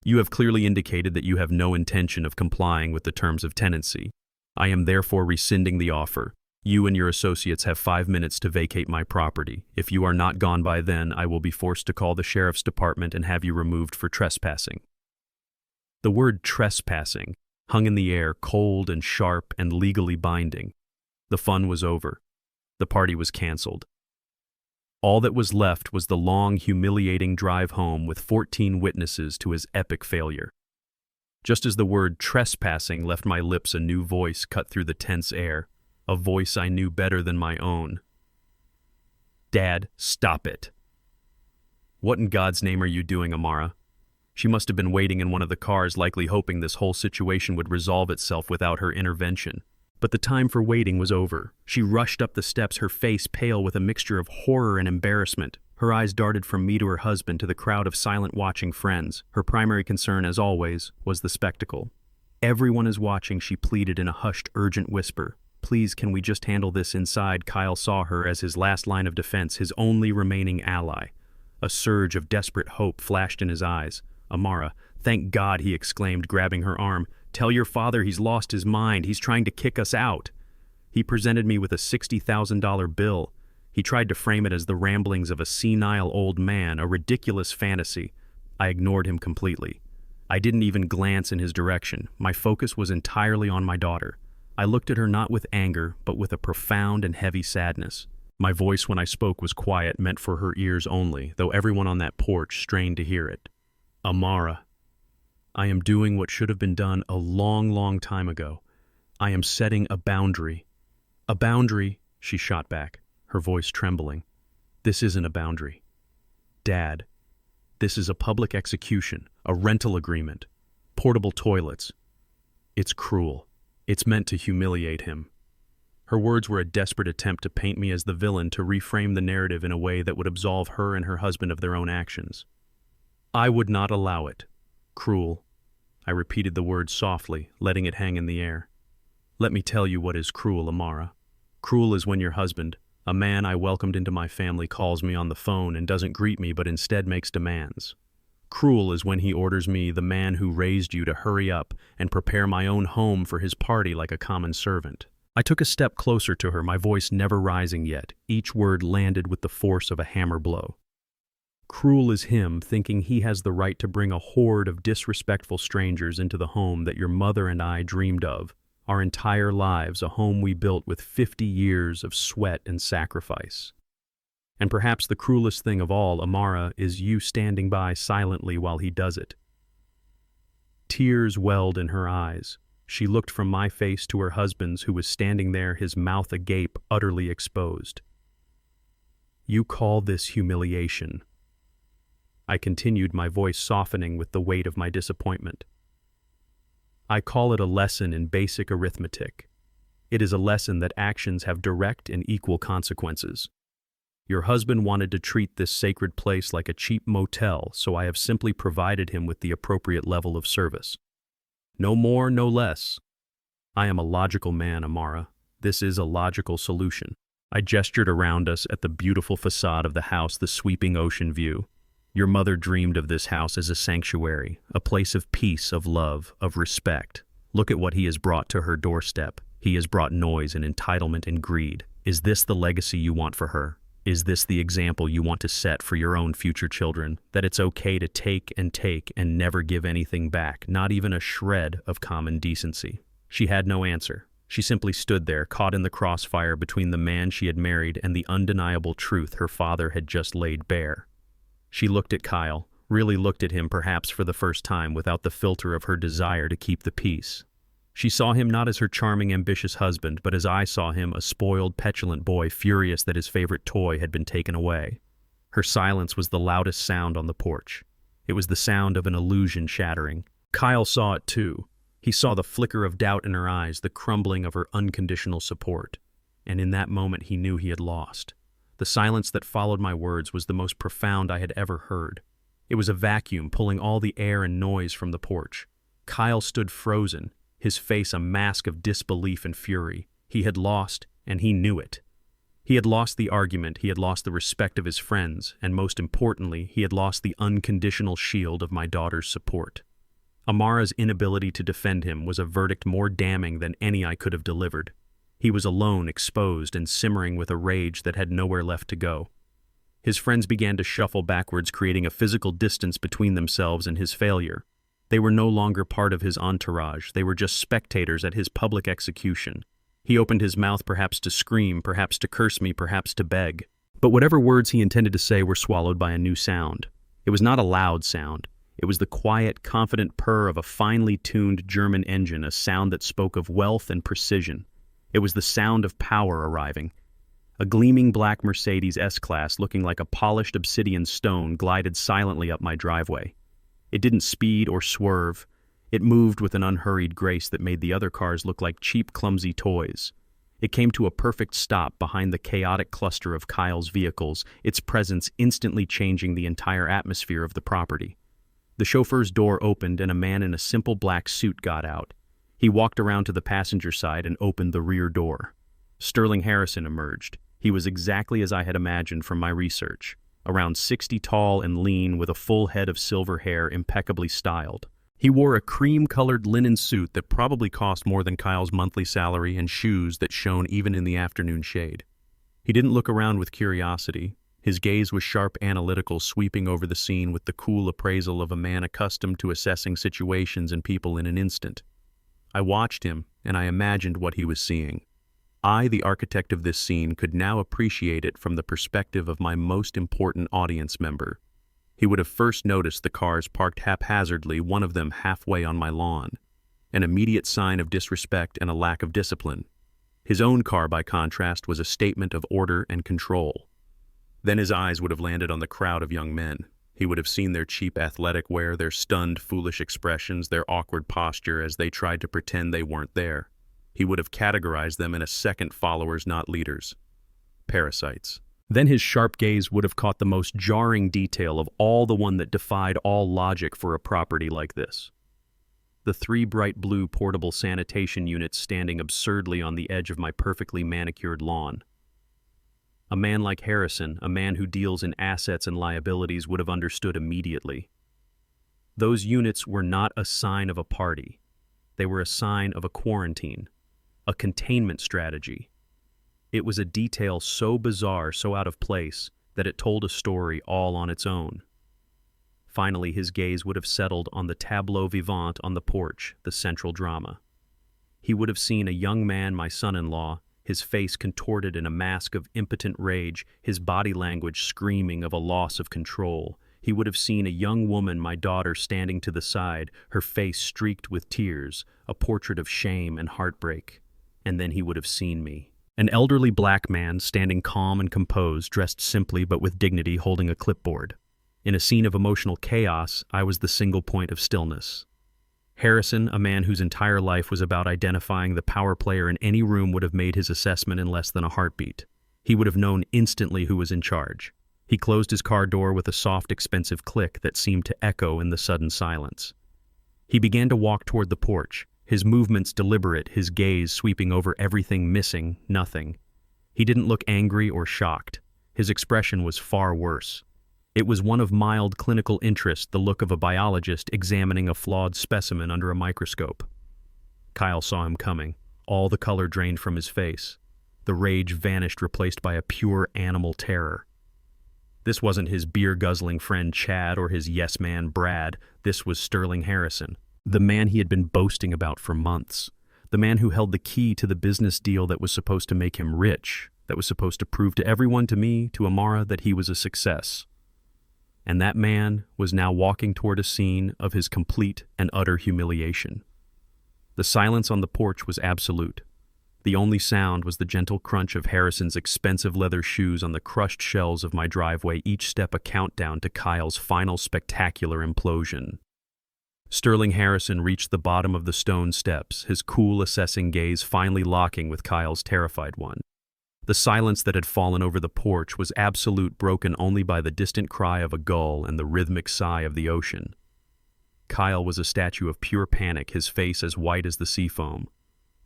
"You have clearly indicated that you have no intention of complying with the terms of tenancy. I am therefore rescinding the offer. You and your associates have 5 minutes to vacate my property. If you are not gone by then, I will be forced to call the sheriff's department and have you removed for trespassing." The word trespassing hung in the air, cold and sharp and legally binding. The fun was over. The party was canceled. All that was left was the long, humiliating drive home with 14 witnesses to his epic failure. Just as the word trespassing left my lips, a new voice cut through the tense air, a voice I knew better than my own. "Dad, stop it." "What in God's name are you doing, Amara?" She must have been waiting in one of the cars, likely hoping this whole situation would resolve itself without her intervention. But the time for waiting was over. She rushed up the steps, her face pale with a mixture of horror and embarrassment. Her eyes darted from me to her husband to the crowd of silent watching friends. Her primary concern, as always, was the spectacle. "Everyone is watching," she pleaded in a hushed, urgent whisper. "Please, can we just handle this inside?" Kyle saw her as his last line of defense, his only remaining ally. A surge of desperate hope flashed in his eyes. "Amara, thank God," he exclaimed, grabbing her arm. "Tell your father he's lost his mind. He's trying to kick us out." He presented me with a $60,000 bill. He tried to frame it as the ramblings of a senile old man, a ridiculous fantasy. I ignored him completely. I didn't even glance in his direction. My focus was entirely on my daughter. I looked at her not with anger, but with a profound and heavy sadness. My voice when I spoke was quiet, meant for her ears only, though everyone on that porch strained to hear it. Amara, I am doing what should have been done a long, long time ago. I am setting a boundary. A boundary, she shot back, her voice trembling. This isn't a boundary. Dad, this is a public execution, a rental agreement, portable toilets. It's cruel. It's meant to humiliate him. Her words were a desperate attempt to paint me as the villain, to reframe the narrative in a way that would absolve her and her husband of their own actions. I would not allow it. Cruel. I repeated the word softly, letting it hang in the air. Let me tell you what is cruel, Amara. Cruel is when your husband, a man I welcomed into my family, calls me on the phone and doesn't greet me but instead makes demands. Cruel is when he orders me, the man who raised you, to hurry up and prepare my own home for his party like a common servant. I took a step closer to her, my voice never rising yet. Each word landed with the force of a hammer blow. Cruel is him thinking he has the right to bring a horde of disrespectful strangers into the home that your mother and I dreamed of, our entire lives, a home we built with 50 years of sweat and sacrifice. And perhaps the cruelest thing of all, Amara, is you standing by silently while he does it. Tears welled in her eyes. She looked from my face to her husband's, who was standing there, his mouth agape, utterly exposed. You call this humiliation? I continued, my voice softening with the weight of my disappointment. I call it a lesson in basic arithmetic. It is a lesson that actions have direct and equal consequences. Your husband wanted to treat this sacred place like a cheap motel, so I have simply provided him with the appropriate level of service. No more, no less. I am a logical man, Amara. This is a logical solution. I gestured around us at the beautiful facade of the house, the sweeping ocean view. Your mother dreamed of this house as a sanctuary, a place of peace, of love, of respect. Look at what he has brought to her doorstep. He has brought noise and entitlement and greed. Is this the legacy you want for her? Is this the example you want to set for your own future children? That it's okay to take and never give anything back, not even a shred of common decency? She had no answer. She simply stood there, caught in the crossfire between the man she had married and the undeniable truth her father had just laid bare. She looked at Kyle, really looked at him perhaps for the first time, without the filter of her desire to keep the peace. She saw him not as her charming, ambitious husband, but as I saw him, a spoiled, petulant boy, furious that his favorite toy had been taken away. Her silence was the loudest sound on the porch. It was the sound of an illusion shattering. Kyle saw it too. He saw the flicker of doubt in her eyes, the crumbling of her unconditional support. And in that moment he knew he had lost. The silence that followed my words was the most profound I had ever heard. It was a vacuum pulling all the air and noise from the porch. Kyle stood frozen, his face a mask of disbelief and fury. He had lost, and he knew it. He had lost the argument, he had lost the respect of his friends, and most importantly, he had lost the unconditional shield of my daughter's support. Amara's inability to defend him was a verdict more damning than any I could have delivered. He was alone, exposed, and simmering with a rage that had nowhere left to go. His friends began to shuffle backwards, creating a physical distance between themselves and his failure. They were no longer part of his entourage. They were just spectators at his public execution. He opened his mouth perhaps to scream, perhaps to curse me, perhaps to beg. But whatever words he intended to say were swallowed by a new sound. It was not a loud sound. It was the quiet, confident purr of a finely tuned German engine, a sound that spoke of wealth and precision. It was the sound of power arriving. A gleaming black Mercedes S-Class, looking like a polished obsidian stone, glided silently up my driveway. It didn't speed or swerve. It moved with an unhurried grace that made the other cars look like cheap, clumsy toys. It came to a perfect stop behind the chaotic cluster of Kyle's vehicles, its presence instantly changing the entire atmosphere of the property. The chauffeur's door opened and a man in a simple black suit got out. He walked around to the passenger side and opened the rear door. Sterling Harrison emerged. He was exactly as I had imagined from my research. Around 60 tall and lean, with a full head of silver hair, impeccably styled. He wore a cream-colored linen suit that probably cost more than Kyle's monthly salary, and shoes that shone even in the afternoon shade. He didn't look around with curiosity. His gaze was sharp, analytical, sweeping over the scene with the cool appraisal of a man accustomed to assessing situations and people in an instant. I watched him, and I imagined what he was seeing. I, the architect of this scene, could now appreciate it from the perspective of my most important audience member. He would have first noticed the cars parked haphazardly, one of them halfway on my lawn, an immediate sign of disrespect and a lack of discipline. His own car, by contrast, was a statement of order and control. Then his eyes would have landed on the crowd of young men. He would have seen their cheap athletic wear, their stunned, foolish expressions, their awkward posture as they tried to pretend they weren't there. He would have categorized them in a second: followers, not leaders. Parasites. Then his sharp gaze would have caught the most jarring detail of all, the one that defied all logic for a property like this. The 3 bright blue portable sanitation units standing absurdly on the edge of my perfectly manicured lawn. A man like Harrison, a man who deals in assets and liabilities, would have understood immediately. Those units were not a sign of a party. They were a sign of a quarantine, a containment strategy. It was a detail so bizarre, so out of place, that it told a story all on its own. Finally, his gaze would have settled on the tableau vivant on the porch, the central drama. He would have seen a young man, my son-in-law, his face contorted in a mask of impotent rage, his body language screaming of a loss of control. He would have seen a young woman, my daughter, standing to the side, her face streaked with tears, a portrait of shame and heartbreak. And then he would have seen me. An elderly black man, standing calm and composed, dressed simply but with dignity, holding a clipboard. In a scene of emotional chaos, I was the single point of stillness. Harrison, a man whose entire life was about identifying the power player in any room, would have made his assessment in less than a heartbeat. He would have known instantly who was in charge. He closed his car door with a soft, expensive click that seemed to echo in the sudden silence. He began to walk toward the porch, his movements deliberate, his gaze sweeping over everything, missing nothing. He didn't look angry or shocked. His expression was far worse. It was one of mild clinical interest, the look of a biologist examining a flawed specimen under a microscope. Kyle saw him coming. All the color drained from his face. The rage vanished, replaced by a pure animal terror. This wasn't his beer-guzzling friend Chad or his yes-man Brad. This was Sterling Harrison, the man he had been boasting about for months, the man who held the key to the business deal that was supposed to make him rich, that was supposed to prove to everyone, to me, to Amara, that he was a success. And that man was now walking toward a scene of his complete and utter humiliation. The silence on the porch was absolute. The only sound was the gentle crunch of Harrison's expensive leather shoes on the crushed shells of my driveway, each step a countdown to Kyle's final spectacular implosion. Sterling Harrison reached the bottom of the stone steps, his cool, assessing gaze finally locking with Kyle's terrified one. The silence that had fallen over the porch was absolute, broken only by the distant cry of a gull and the rhythmic sigh of the ocean. Kyle was a statue of pure panic, his face as white as the sea foam.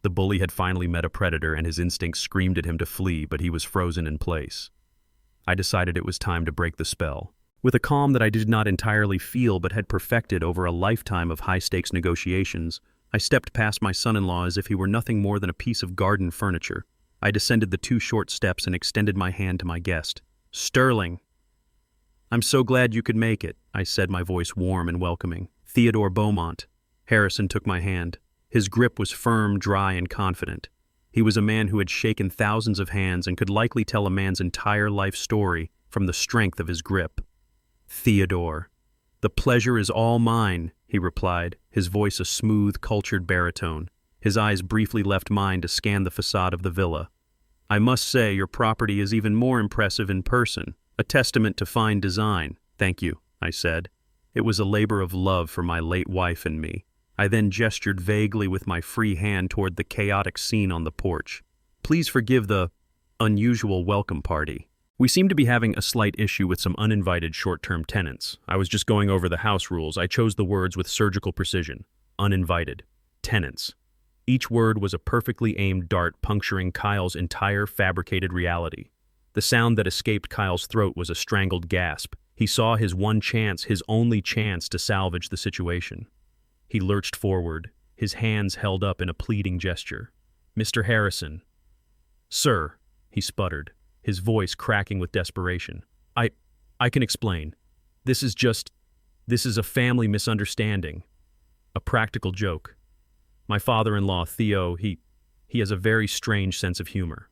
The bully had finally met a predator, and his instincts screamed at him to flee, but he was frozen in place. I decided it was time to break the spell. With a calm that I did not entirely feel but had perfected over a lifetime of high-stakes negotiations, I stepped past my son-in-law as if he were nothing more than a piece of garden furniture. I descended the 2 short steps and extended my hand to my guest. "Sterling." "I'm so glad you could make it," I said, my voice warm and welcoming. "Theodore Beaumont." Harrison took my hand. His grip was firm, dry, and confident. He was a man who had shaken thousands of hands and could likely tell a man's entire life story from the strength of his grip. "Theodore." "The pleasure is all mine," he replied, his voice a smooth, cultured baritone. His eyes briefly left mine to scan the facade of the villa. "I must say your property is even more impressive in person, a testament to fine design." "Thank you," I said. It was a labor of love for my late wife and me. I then gestured vaguely with my free hand toward the chaotic scene on the porch. "Please forgive the unusual welcome party. We seem to be having a slight issue with some uninvited short-term tenants. I was just going over the house rules. I chose the words with surgical precision. Uninvited. Tenants." Each word was a perfectly aimed dart puncturing Kyle's entire fabricated reality. The sound that escaped Kyle's throat was a strangled gasp. He saw his one chance, his only chance to salvage the situation. He lurched forward, his hands held up in a pleading gesture. "Mr. Harrison." "Sir," he sputtered, his voice cracking with desperation. I, I can explain. This is a family misunderstanding. A practical joke. My father-in-law, Theo, he has a very strange sense of humor.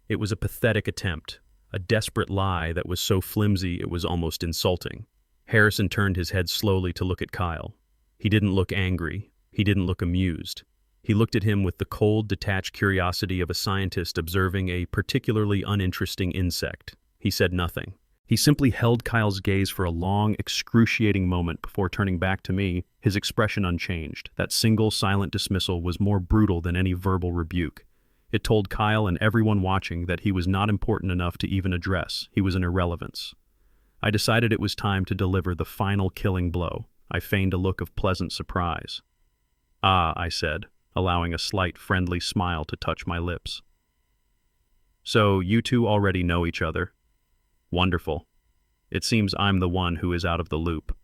It was a pathetic attempt, a desperate lie that was so flimsy it was almost insulting. Harrison turned his head slowly to look at Kyle. He didn't look angry. He didn't look amused. He looked at him with the cold, detached curiosity of a scientist observing a particularly uninteresting insect. He said nothing. He simply held Kyle's gaze for a long, excruciating moment before turning back to me, his expression unchanged. That single, silent dismissal was more brutal than any verbal rebuke. It told Kyle and everyone watching that he was not important enough to even address. He was an irrelevance. I decided it was time to deliver the final killing blow. I feigned a look of pleasant surprise. "Ah," I said, allowing a slight, friendly smile to touch my lips. "So, you two already know each other? Wonderful. It seems I'm the one who is out of the loop."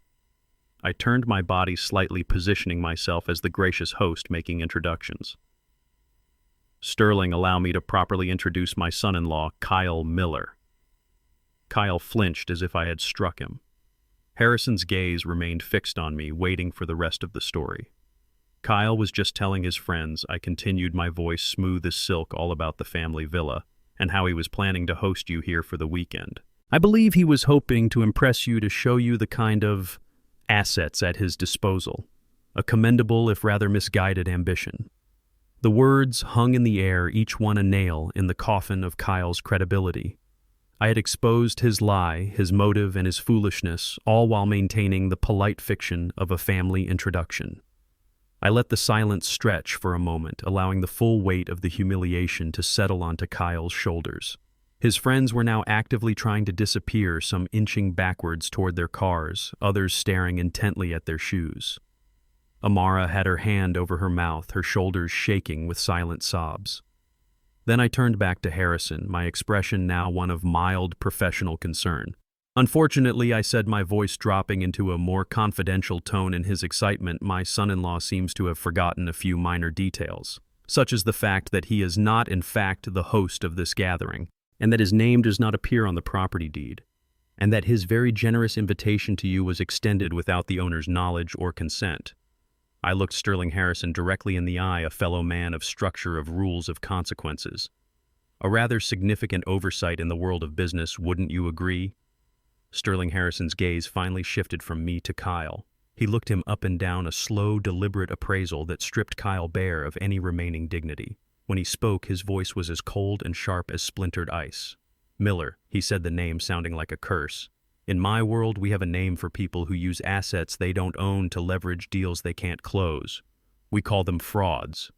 I turned my body slightly, positioning myself as the gracious host making introductions. "Sterling, allow me to properly introduce my son-in-law, Kyle Miller." Kyle flinched as if I had struck him. Harrison's gaze remained fixed on me, waiting for the rest of the story. Kyle was just telling his friends, I continued, my voice smooth as silk, all about the family villa, and how he was planning to host you here for the weekend. I believe he was hoping to impress you, to show you the kind of assets at his disposal. A commendable, if rather misguided, ambition. The words hung in the air, each one a nail in the coffin of Kyle's credibility. I had exposed his lie, his motive, and his foolishness, all while maintaining the polite fiction of a family introduction. I let the silence stretch for a moment, allowing the full weight of the humiliation to settle onto Kyle's shoulders. His friends were now actively trying to disappear, some inching backwards toward their cars, others staring intently at their shoes. Amara had her hand over her mouth, her shoulders shaking with silent sobs. Then I turned back to Harrison, my expression now one of mild professional concern. "Unfortunately," I said, my voice dropping into a more confidential tone in his excitement, "my son-in-law seems to have forgotten a few minor details, such as the fact that he is not in fact the host of this gathering, and that his name does not appear on the property deed, and that his very generous invitation to you was extended without the owner's knowledge or consent." I looked Sterling Harrison directly in the eye, a fellow man of structure, of rules, of consequences. A rather significant oversight in the world of business, wouldn't you agree? Sterling Harrison's gaze finally shifted from me to Kyle. He looked him up and down, a slow, deliberate appraisal that stripped Kyle bare of any remaining dignity. When he spoke, his voice was as cold and sharp as splintered ice. "Miller," he said, the name sounding like a curse. "In my world, we have a name for people who use assets they don't own to leverage deals they can't close. We call them frauds."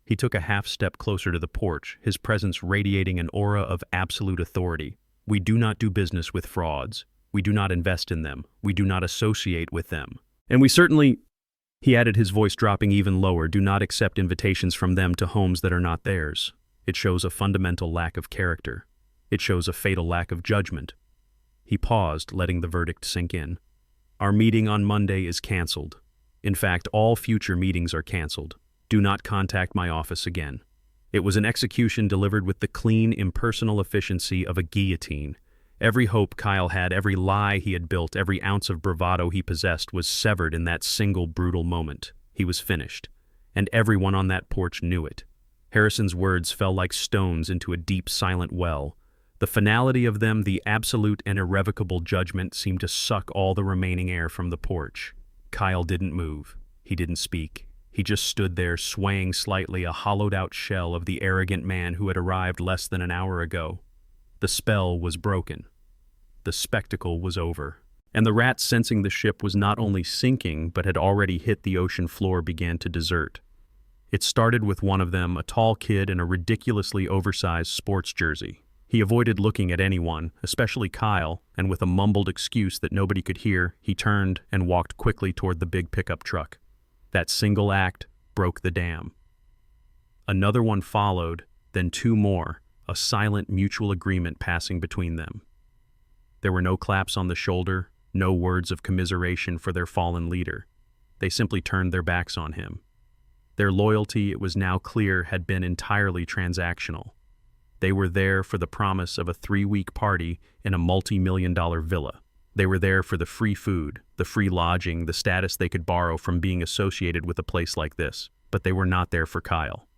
He took a half-step closer to the porch, his presence radiating an aura of absolute authority. "We do not do business with frauds. We do not invest in them. We do not associate with them. And we certainly," he added, his voice dropping even lower, "do not accept invitations from them to homes that are not theirs. It shows a fundamental lack of character. It shows a fatal lack of judgment." He paused, letting the verdict sink in. "Our meeting on Monday is canceled. In fact, all future meetings are canceled. Do not contact my office again." It was an execution delivered with the clean, impersonal efficiency of a guillotine. Every hope Kyle had, every lie he had built, every ounce of bravado he possessed was severed in that single brutal moment. He was finished, and everyone on that porch knew it. Harrison's words fell like stones into a deep, silent well. The finality of them, the absolute and irrevocable judgment, seemed to suck all the remaining air from the porch. Kyle didn't move. He didn't speak. He just stood there, swaying slightly, a hollowed-out shell of the arrogant man who had arrived less than an hour ago. The spell was broken. The spectacle was over. And the rats, sensing the ship was not only sinking, but had already hit the ocean floor, began to desert. It started with one of them, a tall kid in a ridiculously oversized sports jersey. He avoided looking at anyone, especially Kyle, and with a mumbled excuse that nobody could hear, he turned and walked quickly toward the big pickup truck. That single act broke the dam. Another one followed, then two more, a silent mutual agreement passing between them. There were no claps on the shoulder, no words of commiseration for their fallen leader. They simply turned their backs on him. Their loyalty, it was now clear, had been entirely transactional. They were there for the promise of a 3-week party in a multi-million-dollar villa. They were there for the free food, the free lodging, the status they could borrow from being associated with a place like this. But they were not there for Kyle.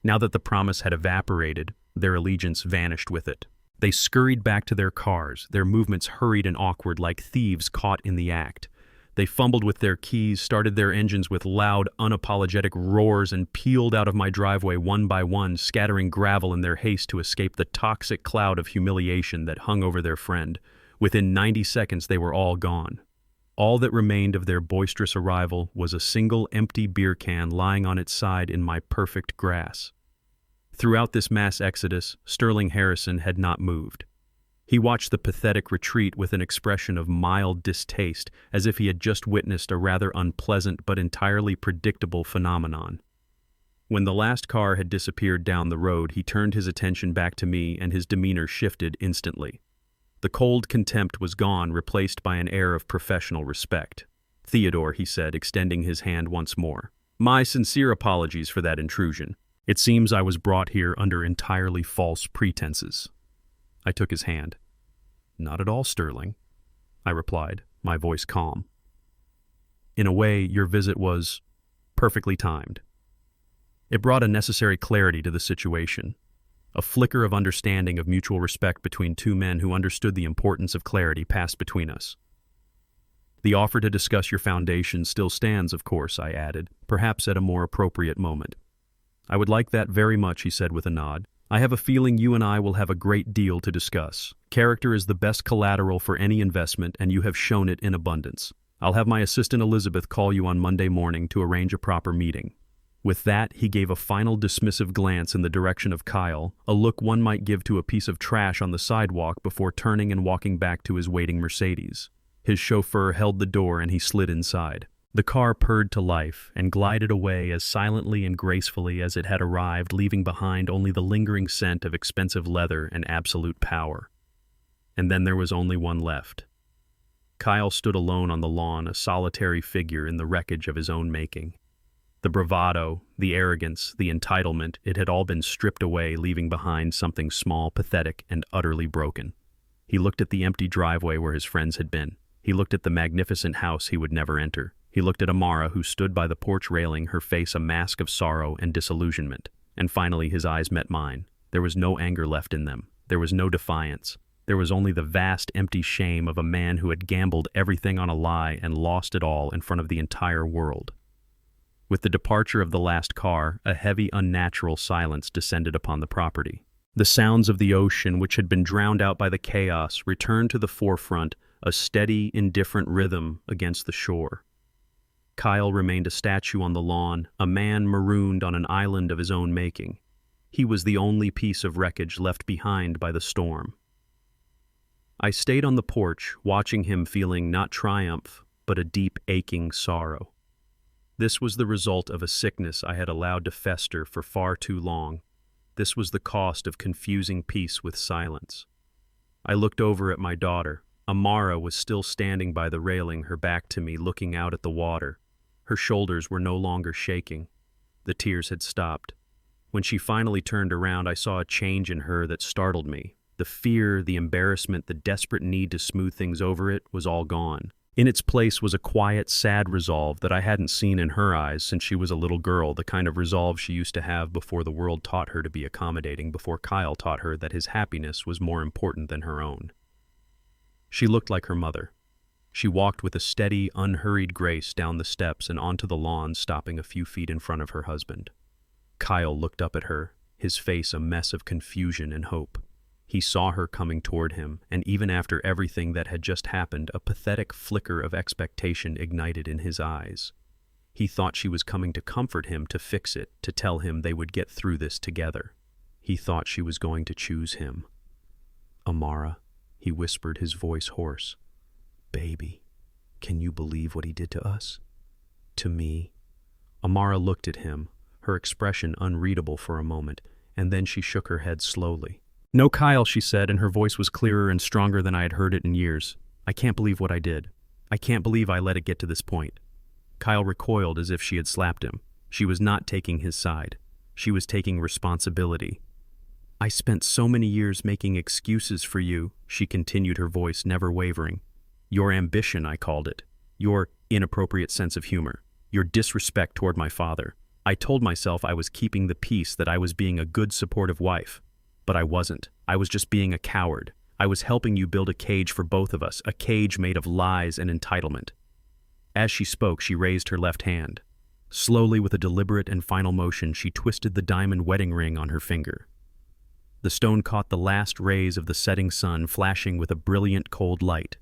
Now that the promise had evaporated, their allegiance vanished with it. They scurried back to their cars, their movements hurried and awkward like thieves caught in the act. They fumbled with their keys, started their engines with loud, unapologetic roars, and peeled out of my driveway one by one, scattering gravel in their haste to escape the toxic cloud of humiliation that hung over their friend. Within 90 seconds, they were all gone. All that remained of their boisterous arrival was a single empty beer can lying on its side in my perfect grass. Throughout this mass exodus, Sterling Harrison had not moved. He watched the pathetic retreat with an expression of mild distaste, as if he had just witnessed a rather unpleasant but entirely predictable phenomenon. When the last car had disappeared down the road, he turned his attention back to me, and his demeanor shifted instantly. The cold contempt was gone, replaced by an air of professional respect. "Theodore," he said, extending his hand once more. "My sincere apologies for that intrusion. It seems I was brought here under entirely false pretenses." I took his hand. "Not at all, Sterling," I replied, my voice calm. "In a way, your visit was perfectly timed. It brought a necessary clarity to the situation, a flicker of understanding of mutual respect between two men who understood the importance of clarity passed between us. The offer to discuss your foundation still stands, of course," I added, perhaps at a more appropriate moment. "I would like that very much," he said with a nod. "I have a feeling you and I will have a great deal to discuss. Character is the best collateral for any investment, and you have shown it in abundance. I'll have my assistant Elizabeth call you on Monday morning to arrange a proper meeting." With that, he gave a final dismissive glance in the direction of Kyle, a look one might give to a piece of trash on the sidewalk before turning and walking back to his waiting Mercedes. His chauffeur held the door and he slid inside. The car purred to life and glided away as silently and gracefully as it had arrived, leaving behind only the lingering scent of expensive leather and absolute power. And then there was only one left. Kyle stood alone on the lawn, a solitary figure in the wreckage of his own making. The bravado, the arrogance, the entitlement, it had all been stripped away, leaving behind something small, pathetic, and utterly broken. He looked at the empty driveway where his friends had been. He looked at the magnificent house he would never enter. He looked at Amara, who stood by the porch railing, her face a mask of sorrow and disillusionment. And finally his eyes met mine. There was no anger left in them. There was no defiance. There was only the vast, empty shame of a man who had gambled everything on a lie and lost it all in front of the entire world. With the departure of the last car, a heavy, unnatural silence descended upon the property. The sounds of the ocean, which had been drowned out by the chaos, returned to the forefront, a steady, indifferent rhythm against the shore. Kyle remained a statue on the lawn, a man marooned on an island of his own making. He was the only piece of wreckage left behind by the storm. I stayed on the porch, watching him, feeling not triumph, but a deep, aching sorrow. This was the result of a sickness I had allowed to fester for far too long. This was the cost of confusing peace with silence. I looked over at my daughter. Amara was still standing by the railing, her back to me, looking out at the water. Her shoulders were no longer shaking. The tears had stopped. When she finally turned around, I saw a change in her that startled me. The fear, the embarrassment, the desperate need to smooth things over it was all gone. In its place was a quiet, sad resolve that I hadn't seen in her eyes since she was a little girl, the kind of resolve she used to have before the world taught her to be accommodating, before Kyle taught her that his happiness was more important than her own. She looked like her mother. She walked with a steady, unhurried grace down the steps and onto the lawn, stopping a few feet in front of her husband. Kyle looked up at her, his face a mess of confusion and hope. He saw her coming toward him, and even after everything that had just happened, a pathetic flicker of expectation ignited in his eyes. He thought she was coming to comfort him, to fix it, to tell him they would get through this together. He thought she was going to choose him. "Amara," he whispered, his voice hoarse. "Baby, can you believe what he did to us? To me?" Amara looked at him, her expression unreadable for a moment, and then she shook her head slowly. "No, Kyle," she said, and her voice was clearer and stronger than I had heard it in years. "I can't believe what I did. I can't believe I let it get to this point." Kyle recoiled as if she had slapped him. She was not taking his side. She was taking responsibility. I spent so many years making excuses for you, she continued, her voice never wavering. Your ambition, I called it. Your inappropriate sense of humor. Your disrespect toward my father. I told myself I was keeping the peace, that I was being a good, supportive wife. But I wasn't. I was just being a coward. I was helping you build a cage for both of us, a cage made of lies and entitlement. As she spoke, she raised her left hand. Slowly, with a deliberate and final motion, she twisted the diamond wedding ring on her finger. The stone caught the last rays of the setting sun, flashing with a brilliant, cold light.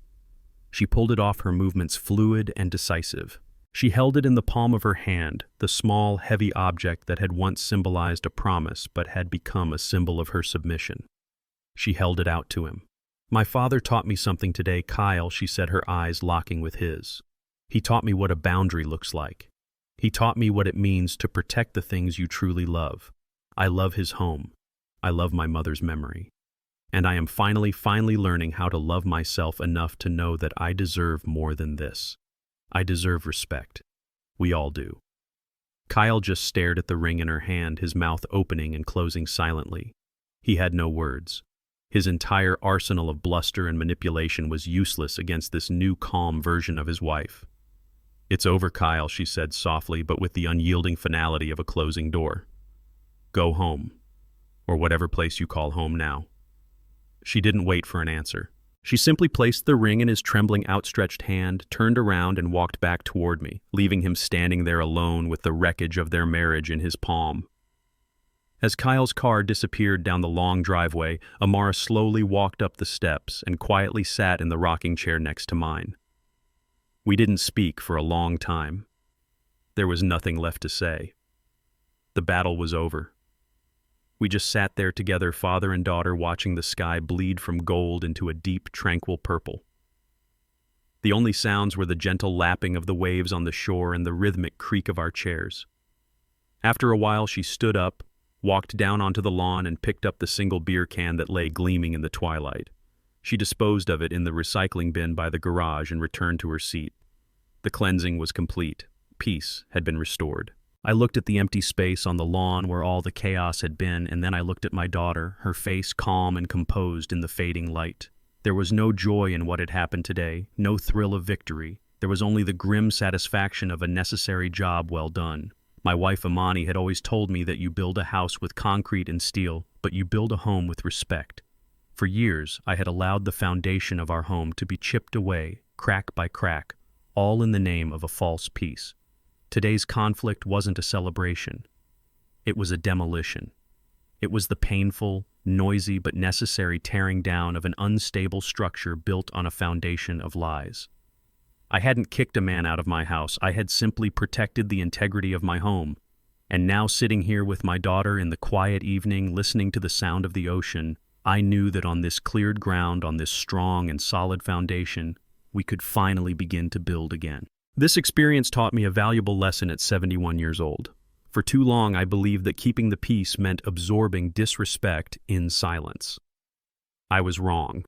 She pulled it off, her movements fluid and decisive. She held it in the palm of her hand, the small, heavy object that had once symbolized a promise but had become a symbol of her submission. She held it out to him. My father taught me something today, Kyle, she said, her eyes locking with his. He taught me what a boundary looks like. He taught me what it means to protect the things you truly love. I love his home. I love my mother's memory. And I am finally learning how to love myself enough to know that I deserve more than this. I deserve respect. We all do. Kyle just stared at the ring in her hand, his mouth opening and closing silently. He had no words. His entire arsenal of bluster and manipulation was useless against this new, calm version of his wife. It's over, Kyle, she said softly, but with the unyielding finality of a closing door. Go home. Or whatever place you call home now. She didn't wait for an answer. She simply placed the ring in his trembling, outstretched hand, turned around and walked back toward me, leaving him standing there alone with the wreckage of their marriage in his palm. As Kyle's car disappeared down the long driveway, Amara slowly walked up the steps and quietly sat in the rocking chair next to mine. We didn't speak for a long time. There was nothing left to say. The battle was over. We just sat there together, father and daughter, watching the sky bleed from gold into a deep, tranquil purple. The only sounds were the gentle lapping of the waves on the shore and the rhythmic creak of our chairs. After a while, she stood up, walked down onto the lawn, and picked up the single beer can that lay gleaming in the twilight. She disposed of it in the recycling bin by the garage and returned to her seat. The cleansing was complete. Peace had been restored. I looked at the empty space on the lawn where all the chaos had been, and then I looked at my daughter, her face calm and composed in the fading light. There was no joy in what had happened today, no thrill of victory. There was only the grim satisfaction of a necessary job well done. My wife Amani had always told me that you build a house with concrete and steel, but you build a home with respect. For years, I had allowed the foundation of our home to be chipped away, crack by crack, all in the name of a false peace. Today's conflict wasn't a celebration. It was a demolition. It was the painful, noisy, but necessary tearing down of an unstable structure built on a foundation of lies. I hadn't kicked a man out of my house. I had simply protected the integrity of my home. And now, sitting here with my daughter in the quiet evening, listening to the sound of the ocean, I knew that on this cleared ground, on this strong and solid foundation, we could finally begin to build again. This experience taught me a valuable lesson at 71 years old. For too long, I believed that keeping the peace meant absorbing disrespect in silence. I was wrong.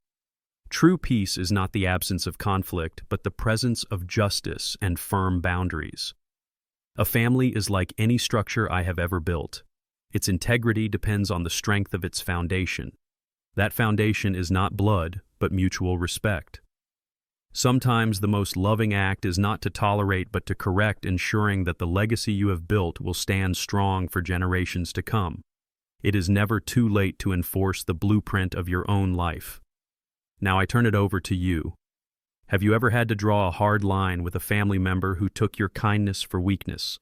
True peace is not the absence of conflict, but the presence of justice and firm boundaries. A family is like any structure I have ever built. Its integrity depends on the strength of its foundation. That foundation is not blood, but mutual respect. Sometimes the most loving act is not to tolerate but to correct, ensuring that the legacy you have built will stand strong for generations to come. It is never too late to enforce the blueprint of your own life. Now I turn it over to you. Have you ever had to draw a hard line with a family member who took your kindness for weakness?